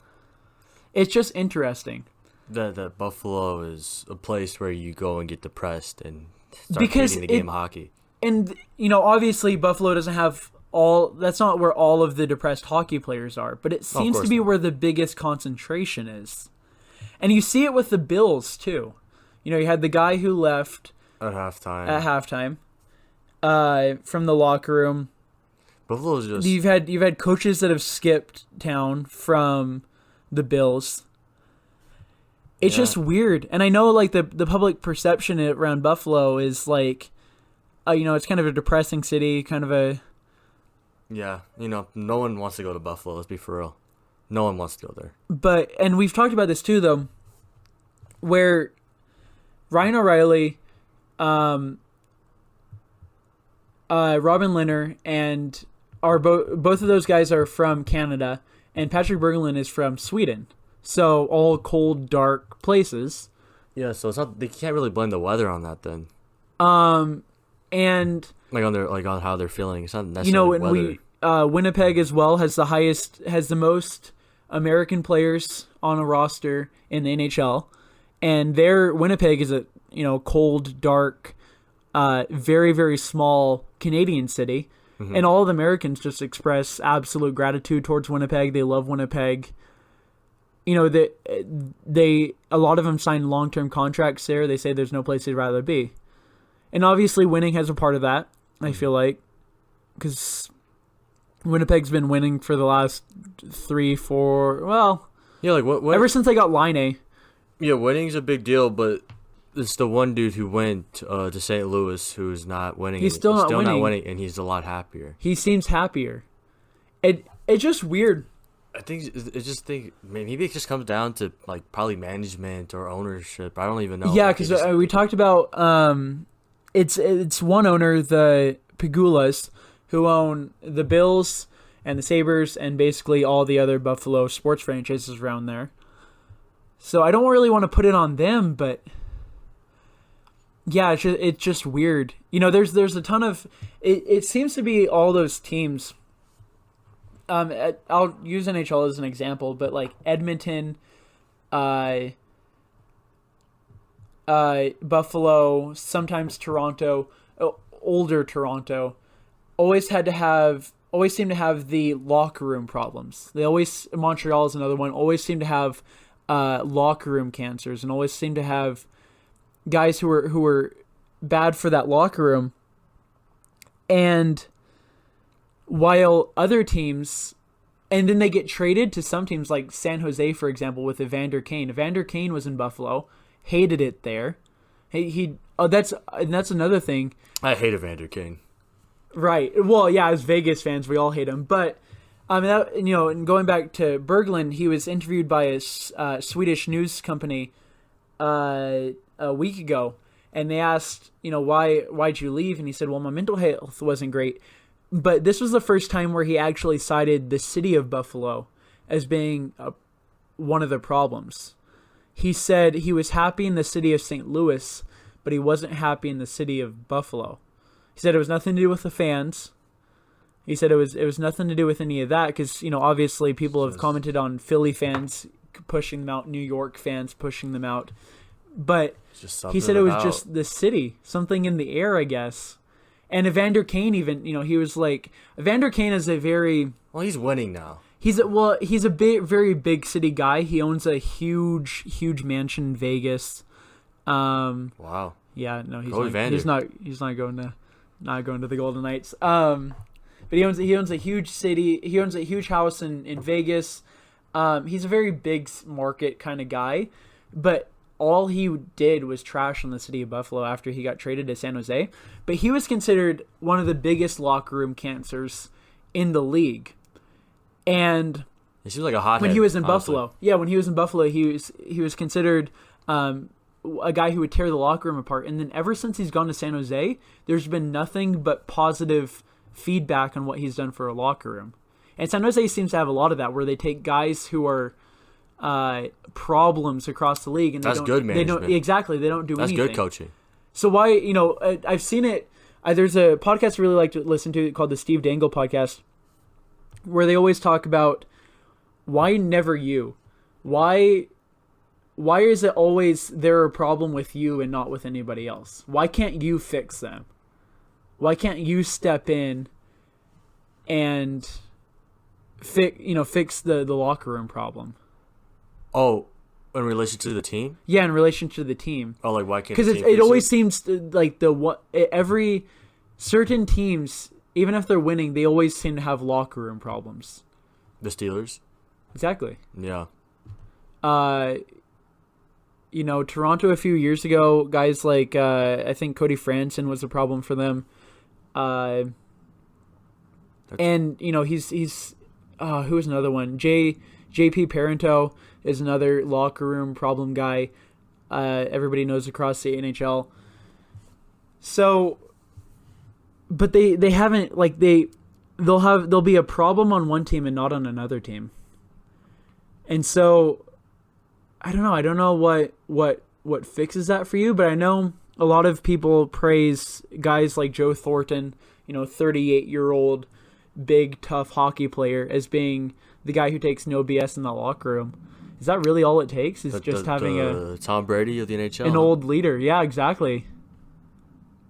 just interesting. That Buffalo is a place where you go and get depressed and start hating the game of hockey. And, obviously Buffalo doesn't have that's not where all of the depressed hockey players are, but it seems to be where the biggest concentration is. And you see it with the Bills, too. You had the guy who left at halftime from the locker room. Buffalo's just... You've had coaches that have skipped town from the Bills. It's just weird. And I know, the public perception around Buffalo is, it's kind of a depressing city, kind of a... Yeah, no one wants to go to Buffalo, let's be for real. No one wants to go there. And we've talked about this too, though, where Ryan O'Reilly, Robin Lehner, and both of those guys are from Canada, and Patrick Berglund is from Sweden. So all cold, dark places. Yeah, so it's not, they can't really blame the weather on that then. And on how they're feeling. It's not necessarily weather. Winnipeg as well has the most American players on a roster in the NHL, and Winnipeg is a cold, dark, very, very small Canadian city, and all of the Americans just express absolute gratitude towards Winnipeg. They love Winnipeg. A lot of them signed long-term contracts there. They say there's no place they'd rather be. And obviously winning has a part of that, I feel like, because Winnipeg's been winning for the last 3-4, well, yeah, ever since they got Laine. Yeah, winning's a big deal, but it's the one dude who went to St. Louis who's not winning. He's still not winning, and he's a lot happier. He seems happier. It's just weird. I think maybe it just comes down to probably management or ownership. I don't even know. Yeah, because we talked about it's one owner, the Pegulas, who own the Bills and the Sabres and basically all the other Buffalo sports franchises around there. So I don't really want to put it on them, but yeah, it's just weird. There's a ton of it seems to be all those teams. I'll use NHL as an example, but Edmonton, Buffalo, sometimes Toronto, older Toronto, always seem to have the locker room problems. Montreal is another one, always seem to have locker room cancers, and always seem to have guys who are bad for that locker room. And while other teams, and then they get traded to some teams like San Jose, for example, with Evander Kane. Evander Kane was in Buffalo, hated it there. That's another thing. I hate Evander Kane. Right. Well, yeah, as Vegas fans, we all hate him. But and going back to Berglund, he was interviewed by a Swedish news company a week ago, and they asked, why'd you leave? And he said, well, my mental health wasn't great. But this was the first time where he actually cited the city of Buffalo as being one of the problems. He said he was happy in the city of St. Louis, but he wasn't happy in the city of Buffalo. He said it was nothing to do with the fans. He said it was nothing to do with any of that because, obviously people have commented on Philly fans pushing them out, New York fans pushing them out. But he said it was just the city, something in the air, I guess. And Evander Kane even, he was like, Evander Kane is a very... Well, he's winning now. He's a very big city guy. He owns a huge mansion in Vegas. Wow. Yeah, no, he's not going to the Golden Knights. But he owns a huge city. He owns a huge house in Vegas. He's a very big market kind of guy, but all he did was trash on the city of Buffalo after he got traded to San Jose. But he was considered one of the biggest locker room cancers in the league. And he seems like a hothead when he was in honestly. Buffalo. Yeah, when he was in Buffalo, he was considered a guy who would tear the locker room apart. And then ever since he's gone to San Jose, there's been nothing but positive feedback on what he's done for a locker room. And San Jose seems to have a lot of that, where they take guys who are problems across the league, and that's good management. They don't do anything. That's good coaching. So why, I've seen it. There's a podcast I really like to listen to called the Steve Dangle podcast, where they always talk about why never you, why is it always there a problem with you and not with anybody else? Why can't you fix them? Why can't you step in and fix the locker room problem? Oh, in relation to the team? Yeah, in relation to the team. Oh, like why can't? Because it always seems like every certain teams, even if they're winning, they always seem to have locker room problems. The Steelers. Exactly. Yeah. Toronto a few years ago, guys like I think Cody Franson was a problem for them. And he's who was another one? JP Parento is another locker room problem guy. Everybody knows across the NHL. So, but they haven't there'll be a problem on one team and not on another team. And so, I don't know what fixes that for you, but I know a lot of people praise guys like Joe Thornton, 38-year-old big tough hockey player, as being the guy who takes no BS in the locker room. Is that really all it takes? Is just having a Tom Brady of the NHL, an old leader? Yeah, exactly.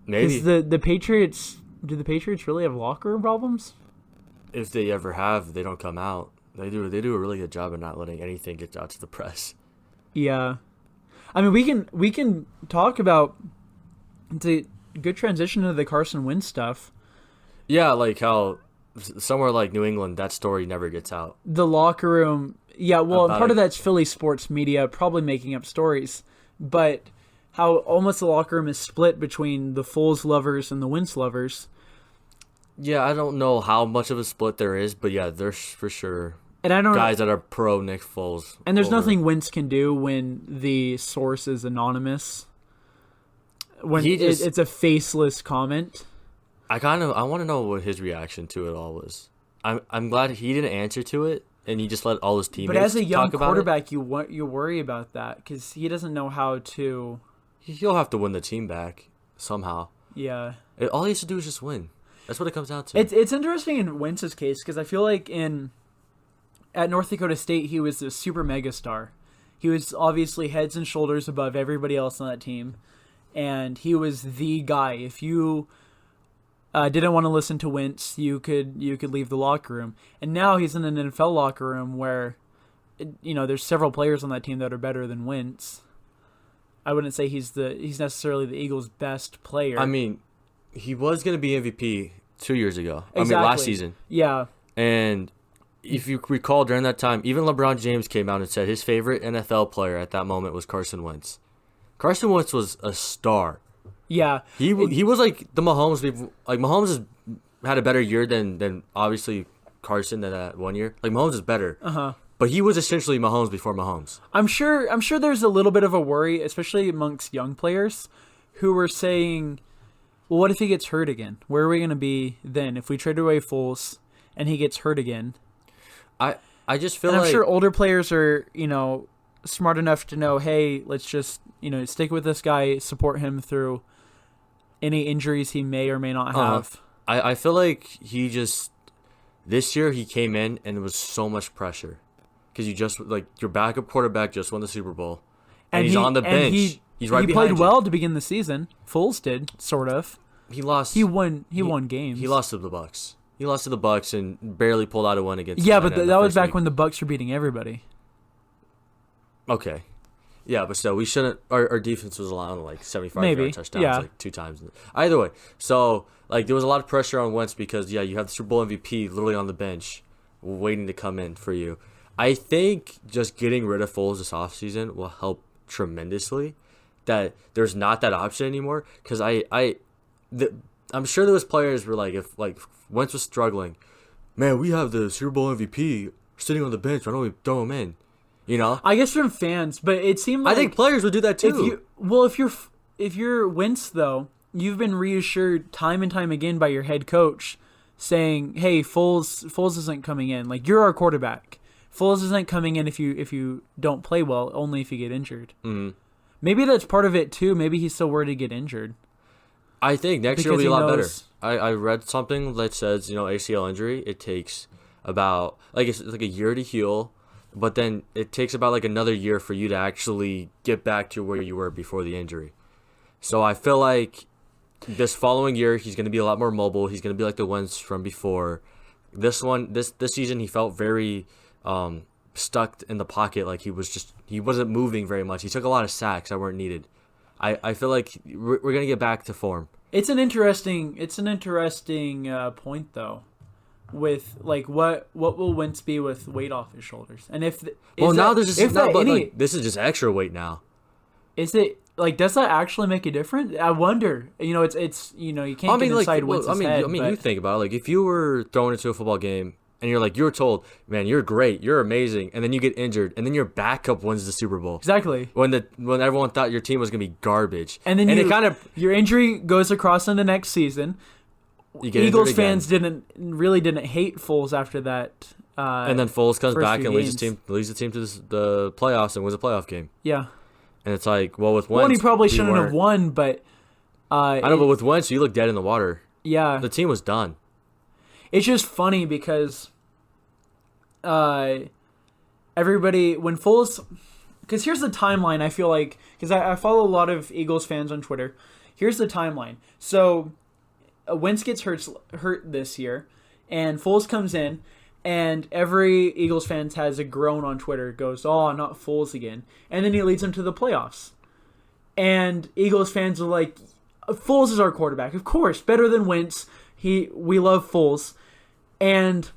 Maybe the Patriots. Do the Patriots really have locker room problems? If they ever have, they don't come out. They do a really good job of not letting anything get out to the press. Yeah, I mean we can talk about the good transition to the Carson Wentz stuff. Yeah, like how somewhere like New England, that story never gets out. The locker room, yeah. Well, part of that's Philly sports media probably making up stories, but how almost the locker room is split between the Foles lovers and the Wentz lovers. Yeah, I don't know how much of a split there is, but yeah, there's for sure. And I don't guys that are pro Nick Foles. And there's nothing Wentz can do when the source is anonymous. When it's a faceless comment. I want to know what his reaction to it all was. I'm glad he didn't answer to it, and he just let all his teammates talk about it. But as a young quarterback, you worry about that because he doesn't know how to. He'll have to win the team back somehow. Yeah. All he has to do is just win. That's what it comes down to. It's interesting in Wentz's case because I feel like at North Dakota State he was a super mega star. He was obviously heads and shoulders above everybody else on that team, and he was the guy. If you didn't want to listen to Wentz, you could leave the locker room. And now he's in an NFL locker room where, there's several players on that team that are better than Wentz. I wouldn't say he's necessarily the Eagles' best player. I mean, he was going to be MVP 2 years ago. Exactly. I mean, last season. Yeah. And if you recall, during that time, even LeBron James came out and said his favorite NFL player at that moment was Carson Wentz. Carson Wentz was a star. Yeah. He was like the Mahomes. Like Mahomes has had a better year than obviously Carson than that 1 year. Like Mahomes is better. But he was essentially Mahomes before Mahomes. I'm sure there's a little bit of a worry, especially amongst young players, who were saying, well, what if he gets hurt again? Where are we going to be then if we trade away Foles and he gets hurt again? I just feel and like... I'm sure older players are, smart enough to know, hey, let's just, stick with this guy, support him through any injuries he may or may not have. I feel like he just... This year he came in and it was so much pressure. Because you just, your backup quarterback just won the Super Bowl. And he's on the bench. He's right behind you. He played well to begin the season. Foles did, sort of. He lost. He won games. He lost to the Bucks. He lost to the Bucks and barely pulled out a win against. Yeah, but that was back when the Bucks were beating everybody. Okay. Yeah, but still, we shouldn't. Our defense was allowing 75 yard touchdowns 2 times. Either way, so there was a lot of pressure on Wentz because you have the Super Bowl MVP literally on the bench, waiting to come in for you. I think just getting rid of Foles this offseason will help tremendously. That there's not that option anymore because I'm sure there was players who were if Wentz was struggling, man, we have the Super Bowl MVP sitting on the bench. Why don't we throw him in? I guess from fans, but it seemed like I think players would do that too. If you're Wentz though, you've been reassured time and time again by your head coach saying, "Hey, Foles isn't coming in. You're our quarterback. Foles isn't coming in if you don't play well, only if you get injured." Mm-hmm. Maybe that's part of it too. Maybe he's so worried to get injured. I think next year will be a lot better. I read something that says, ACL injury, it takes about, it's a year to heal, but then it takes about another year for you to actually get back to where you were before the injury. So I feel like this following year, he's going to be a lot more mobile. He's going to be like the ones from before. This season, he felt very stuck in the pocket. He wasn't moving very much. He took a lot of sacks that weren't needed. I feel like we're going to get back to form. It's an interesting point though, with what will Wentz be with weight off his shoulders, and this is just extra weight now. Is it does that actually make a difference? I wonder. It's you can't get inside Wentz's head. You think about it. If you were thrown into a football game and you were told, man, you're great, you're amazing, and then you get injured, and then your backup wins the Super Bowl. Exactly. When everyone thought your team was gonna be garbage, and then your injury goes across into next season. Eagles fans didn't hate Foles after that. And then Foles comes back and leads the team to the playoffs and wins a playoff game. Yeah. And it's with Wentz, he probably shouldn't have won, but I know, but with Wentz, you look dead in the water. Yeah. The team was done. It's just funny because everybody, when Foles... Because here's the timeline, I feel like... Because I follow a lot of Eagles fans on Twitter. Here's the timeline. So, Wentz gets hurt this year, and Foles comes in, and every Eagles fan has a groan on Twitter. Goes, oh, not Foles again. And then he leads them to the playoffs. And Eagles fans are like, Foles is our quarterback. Of course, better than Wentz. We love Foles. And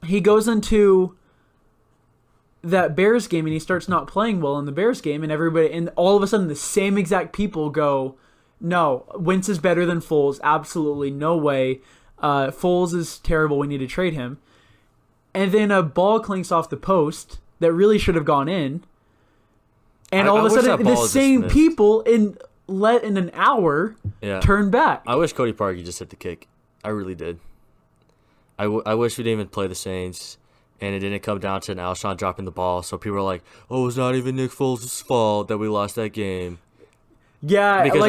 he goes into that Bears game and he starts not playing well in the Bears game, and all of a sudden the same exact people go, no, Wentz is better than Foles. Absolutely no way. Foles is terrible. We need to trade him. And then a ball clinks off the post that really should have gone in. And all of a sudden the same people in an hour turn back. I wish Cody Parkey just hit the kick. I really did. I wish we didn't even play the Saints, and it didn't come down to an Alshon dropping the ball. So people are like, "Oh, it's not even Nick Foles' fault that we lost that game." Yeah, because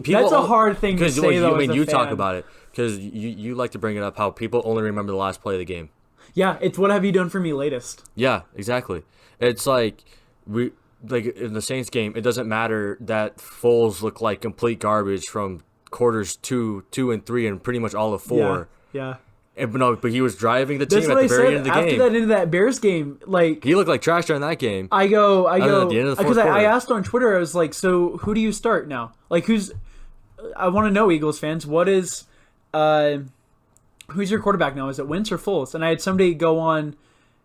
that's a hard thing to say. You talk about it because you like to bring it up how people only remember the last play of the game. Yeah, it's what have you done for me latest. Yeah, exactly. It's in the Saints game, it doesn't matter that Foles looked like complete garbage from quarters 2, 2, and 3, and pretty much all of 4. Yeah. But he was driving the team at the very end of the game. After that, into that Bears game, he looked like trash during that game. I go at the end of the fourth quarter. I asked on Twitter, I was like, so who do you start now? I want to know, Eagles fans, what is who's your quarterback now? Is it Wentz or Foles? And I had somebody go on,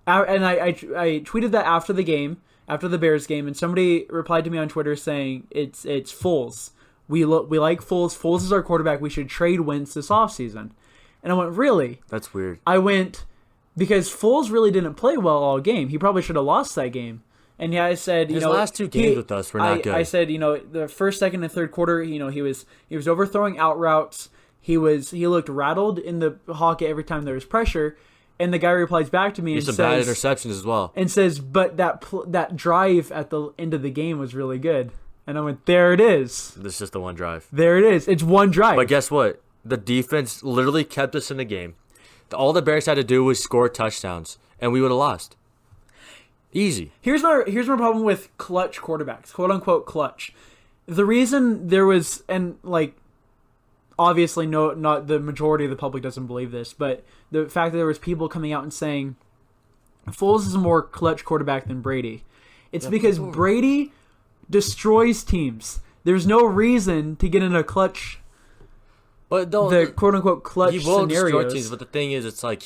and I tweeted that after the game, after the Bears game, and somebody replied to me on Twitter saying it's Foles. We like Foles. Foles is our quarterback. We should trade Wentz this offseason. And I went, really? That's weird. I went, because Foles really didn't play well all game. He probably should have lost that game. And yeah, I said, his last two games with us were not good. I said, the first, second, and third quarter, he was overthrowing out routes. He looked rattled in the pocket every time there was pressure. And the guy replies back to me and says, some bad interceptions as well. And says, but that drive at the end of the game was really good. And I went, there it is. This is just the one drive. There it is. It's one drive. But guess what? The defense literally kept us in the game. All the Bears had to do was score touchdowns, and we would have lost. Easy. Here's my problem with clutch quarterbacks, quote unquote clutch. The reason there was, and like, obviously not the majority of the public doesn't believe this, but the fact that there was people coming out and saying Foles is a more clutch quarterback than Brady. It's because Brady destroys teams. There's no reason to get in a clutch. But the quote unquote clutch he will scenarios. Destroy teams, but the thing is, it's like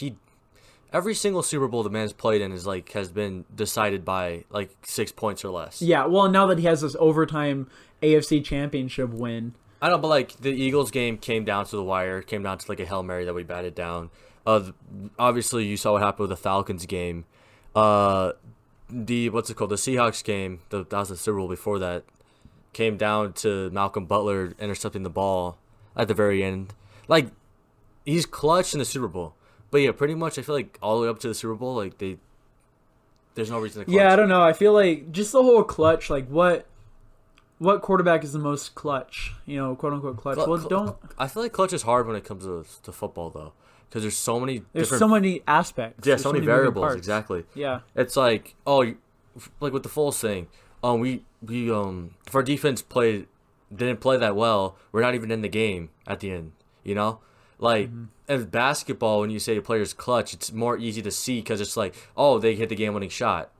every single Super Bowl the man's played in has been decided by like 6 points or less. Yeah, well, now that he has this overtime AFC Championship win. I know, but like the Eagles game came down to the wire, came down to like a Hail Mary that we batted down. Obviously, you saw what happened with the Falcons game. The Seahawks game, that was the Super Bowl before that, came down to Malcolm Butler intercepting the ball at the very end. Like, he's clutch in the Super Bowl. But yeah, pretty much I feel like all the way up to the Super Bowl, like there's no reason to clutch. Yeah, I don't know. I feel like just the whole clutch, like what quarterback is the most clutch? Quote unquote clutch. I feel like clutch is hard when it comes to football though, because there's so many aspects. Yeah, so many variables. Exactly. Yeah. It's like like with the Foles thing. We if our defense didn't play that well, we're not even in the game at the end. Like in basketball, when you say a player's clutch, it's more easy to see because it's like, they hit the game-winning shot.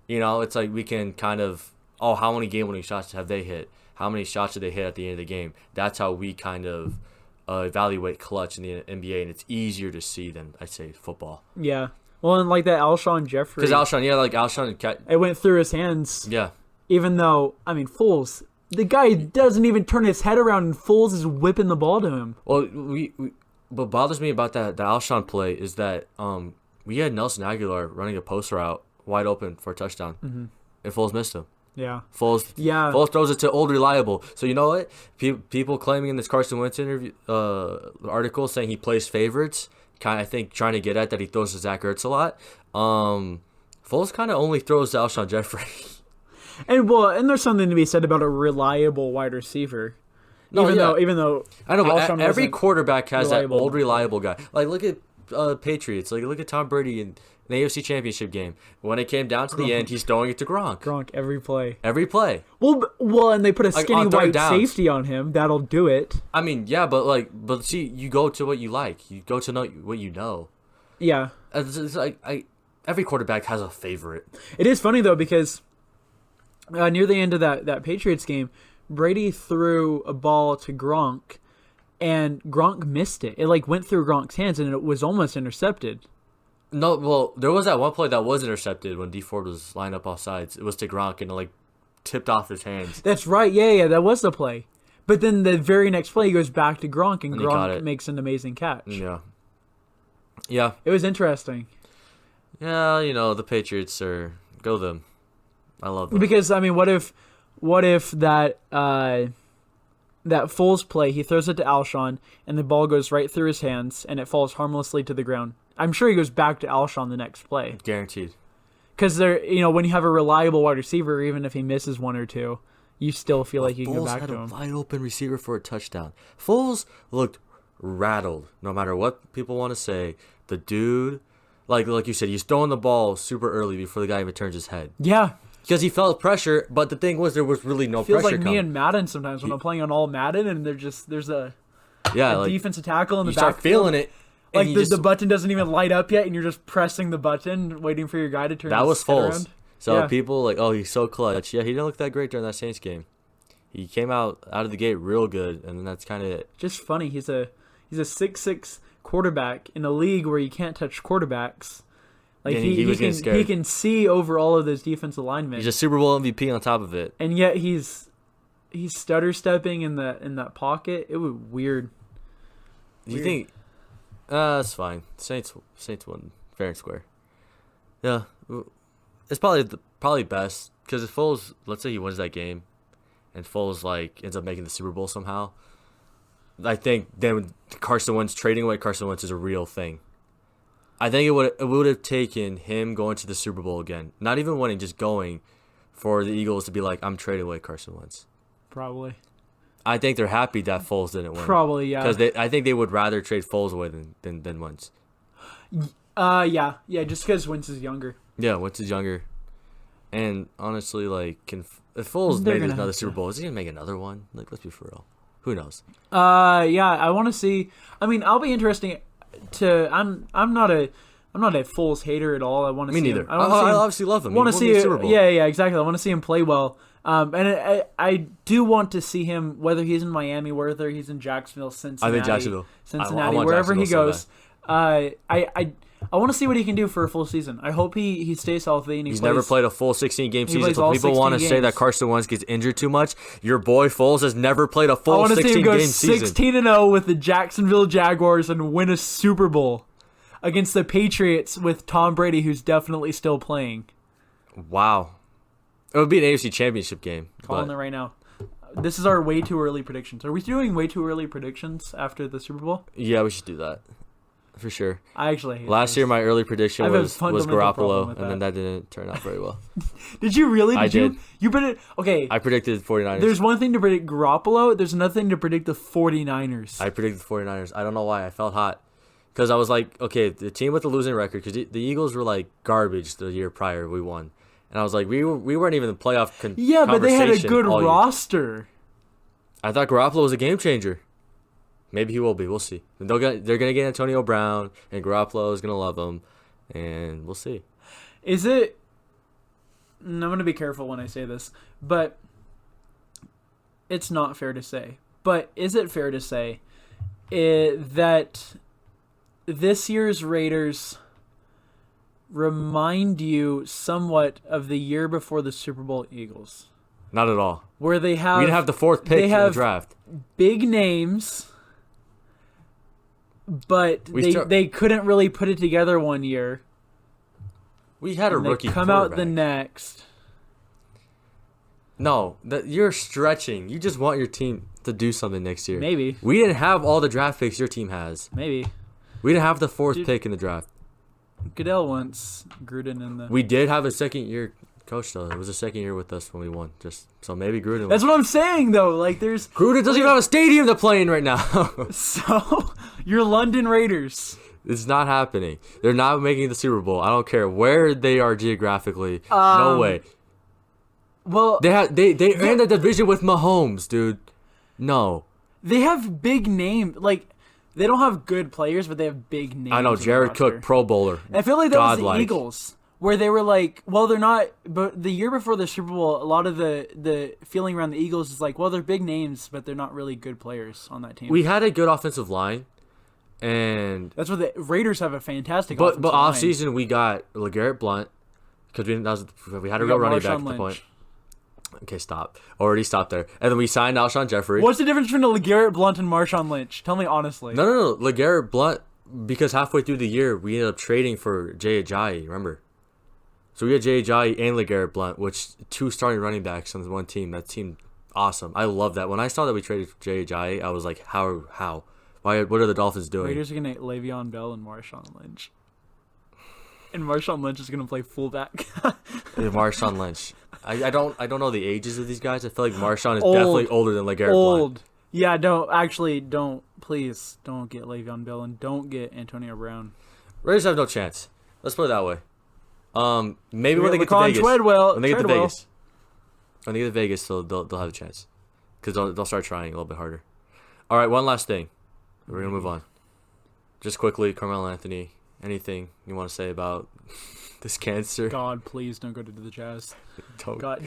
It's like we can kind of, how many game-winning shots have they hit? How many shots did they hit at the end of the game? That's how we kind of evaluate clutch in the NBA, and it's easier to see than, I'd say, football. Yeah. Well, and like that Alshon Jeffrey. Because Alshon. It went through his hands. Yeah. Even though, Foles, the guy doesn't even turn his head around, and Foles is whipping the ball to him. Well, what bothers me about the Alshon play is that we had Nelson Aguilar running a post route wide open for a touchdown, and Foles missed him. Yeah. Foles throws it to old reliable. So you know what? People claiming in this Carson Wentz interview article saying he plays favorites, kind of I think trying to get at that he throws to Zach Ertz a lot. Foles kind of only throws to Alshon Jeffrey. And there's something to be said about a reliable wide receiver. Even though I know, but every quarterback has that old reliable guy. Like look at Patriots. Like look at Tom Brady in the AFC Championship game. When it came down to the end, he's throwing it to Gronk. Gronk every play. Every play. Well, and they put a skinny white safety on him. That'll do it. Yeah, but see, you go to what you like. You go to know what you know. Yeah. It's like every quarterback has a favorite. It is funny though because near the end of that Patriots game, Brady threw a ball to Gronk, and Gronk missed it. It went through Gronk's hands, and it was almost intercepted. No, well, there was that one play that was intercepted when D Ford was lined up off sides. It was to Gronk, and it tipped off his hands. That's right. Yeah, that was the play. But then the very next play, he goes back to Gronk, and Gronk makes an amazing catch. Yeah. It was interesting. Yeah, the Patriots go them. I love them. Because what if that Foles play, he throws it to Alshon, and the ball goes right through his hands, and it falls harmlessly to the ground. I'm sure he goes back to Alshon the next play. Guaranteed. Because when you have a reliable wide receiver, even if he misses one or two, you still feel like you can go back to him. Foles had a wide open receiver for a touchdown. Foles looked rattled, no matter what people want to say. The dude, like you said, he's throwing the ball super early before the guy even turns his head. Yeah. Because he felt pressure, but the thing was there was really no pressure coming. Feels like me and Madden sometimes when I'm playing on all Madden, and there's a defensive tackle in the back. You start feeling it. Like the button doesn't even light up yet, and you're just pressing the button, waiting for your guy to turn his head around. That was Foles. So people he's so clutch. Yeah, he didn't look that great during that Saints game. He came out of the gate real good, and that's kind of it. Just funny. He's a He's a 6'6" quarterback in a league where you can't touch quarterbacks. Like he can see over all of those defensive linemen. He's a Super Bowl MVP on top of it. And yet he's stutter stepping in that pocket. It was weird. You think that's fine. Saints won fair and square. Yeah. It's probably best because if Foles, let's say he wins that game and Foles like ends up making the Super Bowl somehow, I think then trading away Carson Wentz is a real thing. I think it would have taken him going to the Super Bowl again, not even winning, just going, for the Eagles to be like, I'm trading away Carson Wentz. Probably. I think they're happy that Foles didn't win. Probably, yeah. Because I think they would rather trade Foles away than Wentz. Yeah, just because Wentz is younger. Yeah, Wentz is younger, and honestly, like, if Foles made another Super Bowl, is he gonna make another one? Like, let's be for real. Who knows? Yeah, I want to see. I mean, I'll be interesting. I'm not a Foles hater at all. I want to see neither. him. I obviously love him. Want to see Super Bowl. Yeah, exactly. I want to see him play well. And I do want to see him, whether he's in Miami, whether he's in Jacksonville, Cincinnati. I think Jacksonville. Cincinnati, wherever he goes. I want to see what he can do for a full season. I hope he stays healthy. And he's never played a full 16-game season. So people want to games. say that Carson Wentz gets injured too much. Your boy Foles has never played a full 16-game season. I want to see him go 16-0 with the Jacksonville Jaguars and win a Super Bowl against the Patriots with Tom Brady, who's definitely still playing. Wow. It would be an AFC Championship game. Calling it right now. This is our way too early predictions. Are we doing way too early predictions after the Super Bowl? Yeah, we should do that. For sure. I actually hate Last year, my early prediction was Garoppolo, and then that didn't turn out very well. Did you really? I did. You predicted? Okay. I predicted 49ers. There's one thing to predict Garoppolo. There's another thing to predict the 49ers. I predicted the 49ers. I don't know why. I felt hot. Because I was like, okay, the team with the losing record, because the Eagles were like garbage the year prior we won. And I was like, we weren't even in the playoff Yeah, but they had a good roster. I thought Garoppolo was a game changer. Maybe he will be. We'll see. They're going to get Antonio Brown, and Garoppolo is going to love him, and we'll see. Is it... I'm going to be careful when I say this, but it's not fair to say. But is it fair to say that this year's Raiders remind you somewhat of the year before the Super Bowl Eagles? Not at all. Where they have... We didn't have the fourth pick in the draft. Big names... But they couldn't really put it together one year. We had a rookie come out the next. No, you're stretching. You just want your team to do something next year. Maybe. We didn't have all the draft picks your team has. Maybe. We didn't have the fourth pick in the draft. Goodell wants Gruden in the... We did have a second-year coach, though. It was a second year with us when we won. So maybe Gruden... That's what I'm saying, though. Like, there's... Gruden doesn't even have a stadium to play in right now. So, you're London Raiders. It's not happening. They're not making the Super Bowl. I don't care where they are geographically. No way. Well... They're in the division with Mahomes, dude. No. They have big names. Like... They don't have good players, but they have big names. I know, Jared Cook, Pro Bowler. I feel like that was the Eagles, where they were like, well, they're not. But the year before the Super Bowl, a lot of the feeling around the Eagles is like, well, they're big names, but they're not really good players on that team. We had a good offensive line, and that's what the Raiders have a fantastic offensive line. But off season we got LeGarrette Blount because we had a real running back at the point. Okay, stop. Already stopped there. And then we signed Alshon Jeffrey. What's the difference between LeGarrette Blount and Marshawn Lynch? Tell me honestly. No. LeGarrette Blount, because halfway through the year, we ended up trading for Jay Ajayi, remember? So we had Jay Ajayi and LeGarrette Blount, which two starting running backs on one team. That team, awesome. I love that. When I saw that we traded for Jay Ajayi, I was like, how? What are the Dolphins doing? Raiders are going to Le'Veon Bell and Marshawn Lynch. And Marshawn Lynch is going to play fullback. Marshawn Lynch. I don't know the ages of these guys. I feel like Marshawn is definitely older than LeGarrette Blount. Yeah, please don't get Le'Veon Bell and don't get Antonio Brown. Raiders have no chance. Let's put it that way. Maybe when they get to Vegas. When they get to Vegas, they'll have a chance because they'll start trying a little bit harder. All right, one last thing. We're gonna move on. Just quickly, Carmelo Anthony. Anything you want to say about this cancer? God, please don't go to the Jazz.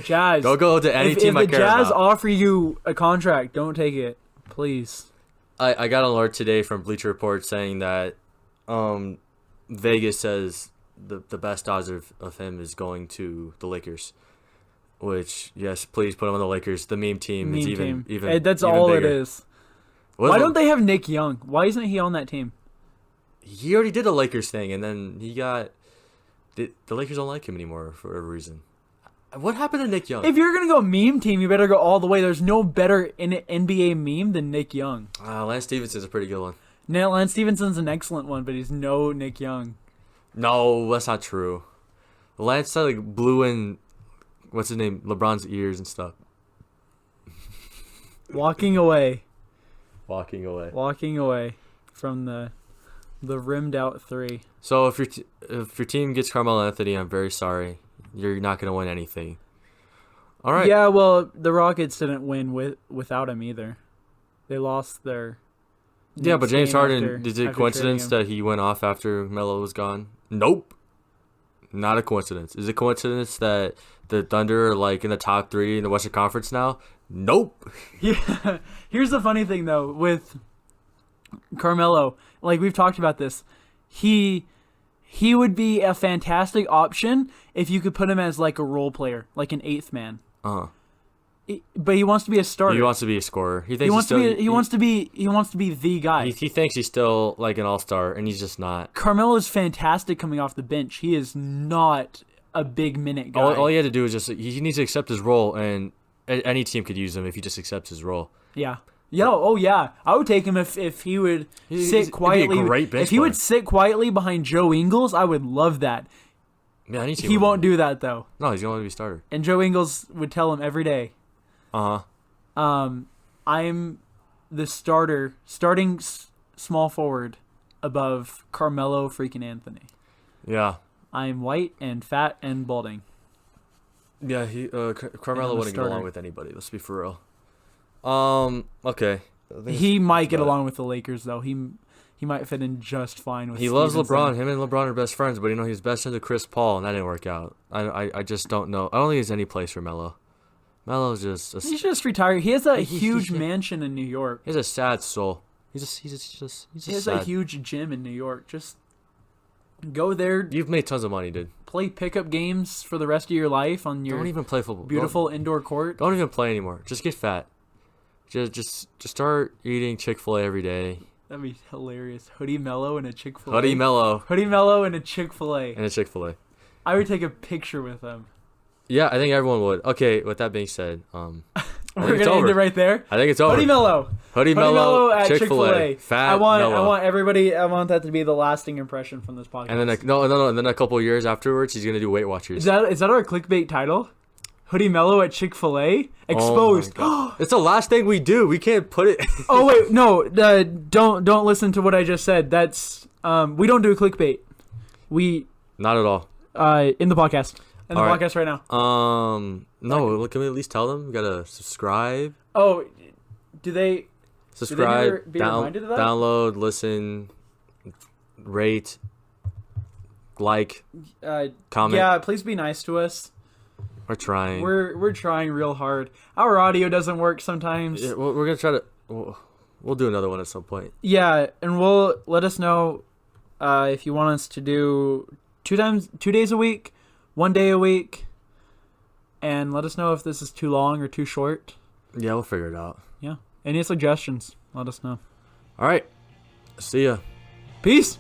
Jazz. Don't go to any team I care about. If the Jazz offer you a contract, don't take it. Please. I got an alert today from Bleacher Report saying that Vegas says the best odds of him is going to the Lakers. Which, yes, please put him on the Lakers. The meme team is even that's even all bigger. it is. Why don't they have Nick Young? Why isn't he on that team? He already did a Lakers thing, and then he got... The Lakers don't like him anymore for whatever reason. What happened to Nick Young? If you're going to go meme team, you better go all the way. There's no better NBA meme than Nick Young. Lance Stephenson's a pretty good one. No, Lance Stephenson's an excellent one, but he's no Nick Young. No, that's not true. Lance blew in... What's his name? LeBron's ears and stuff. Walking away from the rimmed out three. So if your team gets Carmelo Anthony, I'm very sorry. You're not going to win anything. All right. Yeah, well, the Rockets didn't win without him either. They lost their... Yeah, but James Harden, is it a coincidence that he went off after Melo was gone? Nope. Not a coincidence. Is it a coincidence that the Thunder are in the top 3 in the Western Conference now? Nope. Yeah. Here's the funny thing though with Carmelo. We've talked about this. He would be a fantastic option if you could put him as a role player, like an 8th man. But he wants to be a starter. He wants to be a scorer. He wants to be the guy. He thinks he's still an all-star, and he's just not. Carmelo is fantastic coming off the bench. He is not a big minute guy. All he had to do is he needs to accept his role, and any team could use him if he just accepts his role. Yeah. Yeah. I would take him if he would sit quietly. He'd be a great bench if he would sit quietly behind Joe Ingles, I would love that. Yeah, he won't do that though. No, he's going to be a starter. And Joe Ingles would tell him every day. I'm the starting small forward above Carmelo freaking Anthony. Yeah. I'm white and fat and balding. Yeah, Carmelo wouldn't get along with anybody. Let's be for real. Okay. He might get along with the Lakers though. He might fit in just fine with. He loves LeBron. Him and LeBron are best friends, but he's best friends with Chris Paul, and that didn't work out. I just don't know. I don't think there's any place for Melo. Melo's just... He's just retired. He has a huge mansion in New York. He has a sad soul. He has a huge gym in New York. Just go there. You've made tons of money, dude. Play pickup games for the rest of your life on your... Don't even play football. Beautiful indoor court. Don't even play anymore. Just get fat. Just start eating Chick-fil-A every day. That'd be hilarious. Hoodie Mello and a Chick-fil-A. Hoodie Mello and a Chick-fil-A. I would take a picture with them. Yeah, I think everyone would. Okay, with that being said, we're gonna end it right there. I think it's over. Hoodie Mello at Chick-fil-A. Fat I want Mello. I want that to be the lasting impression from this podcast. And then and then a couple of years afterwards, he's gonna do Weight Watchers. Is that our clickbait title? Hoodie Mello at Chick-fil-A exposed. Oh it's the last thing we do. We can't put it. Oh wait, no. Don't listen to what I just said. That's we don't do clickbait. We not at all. In the podcast. Podcast right now. No. Can we at least tell them? We gotta subscribe. Oh, do they? Subscribe. Be reminded of that? Download. Listen. Rate. Like. Comment. Yeah, please be nice to us. We're trying. We're trying real hard. Our audio doesn't work sometimes. Yeah, we're gonna try to. We'll do another one at some point. Yeah, and we'll let us know if you want us to do 2 days a week, 1 day a week, and let us know if this is too long or too short. Yeah, we'll figure it out. Yeah. Any suggestions? Let us know. All right. See ya. Peace.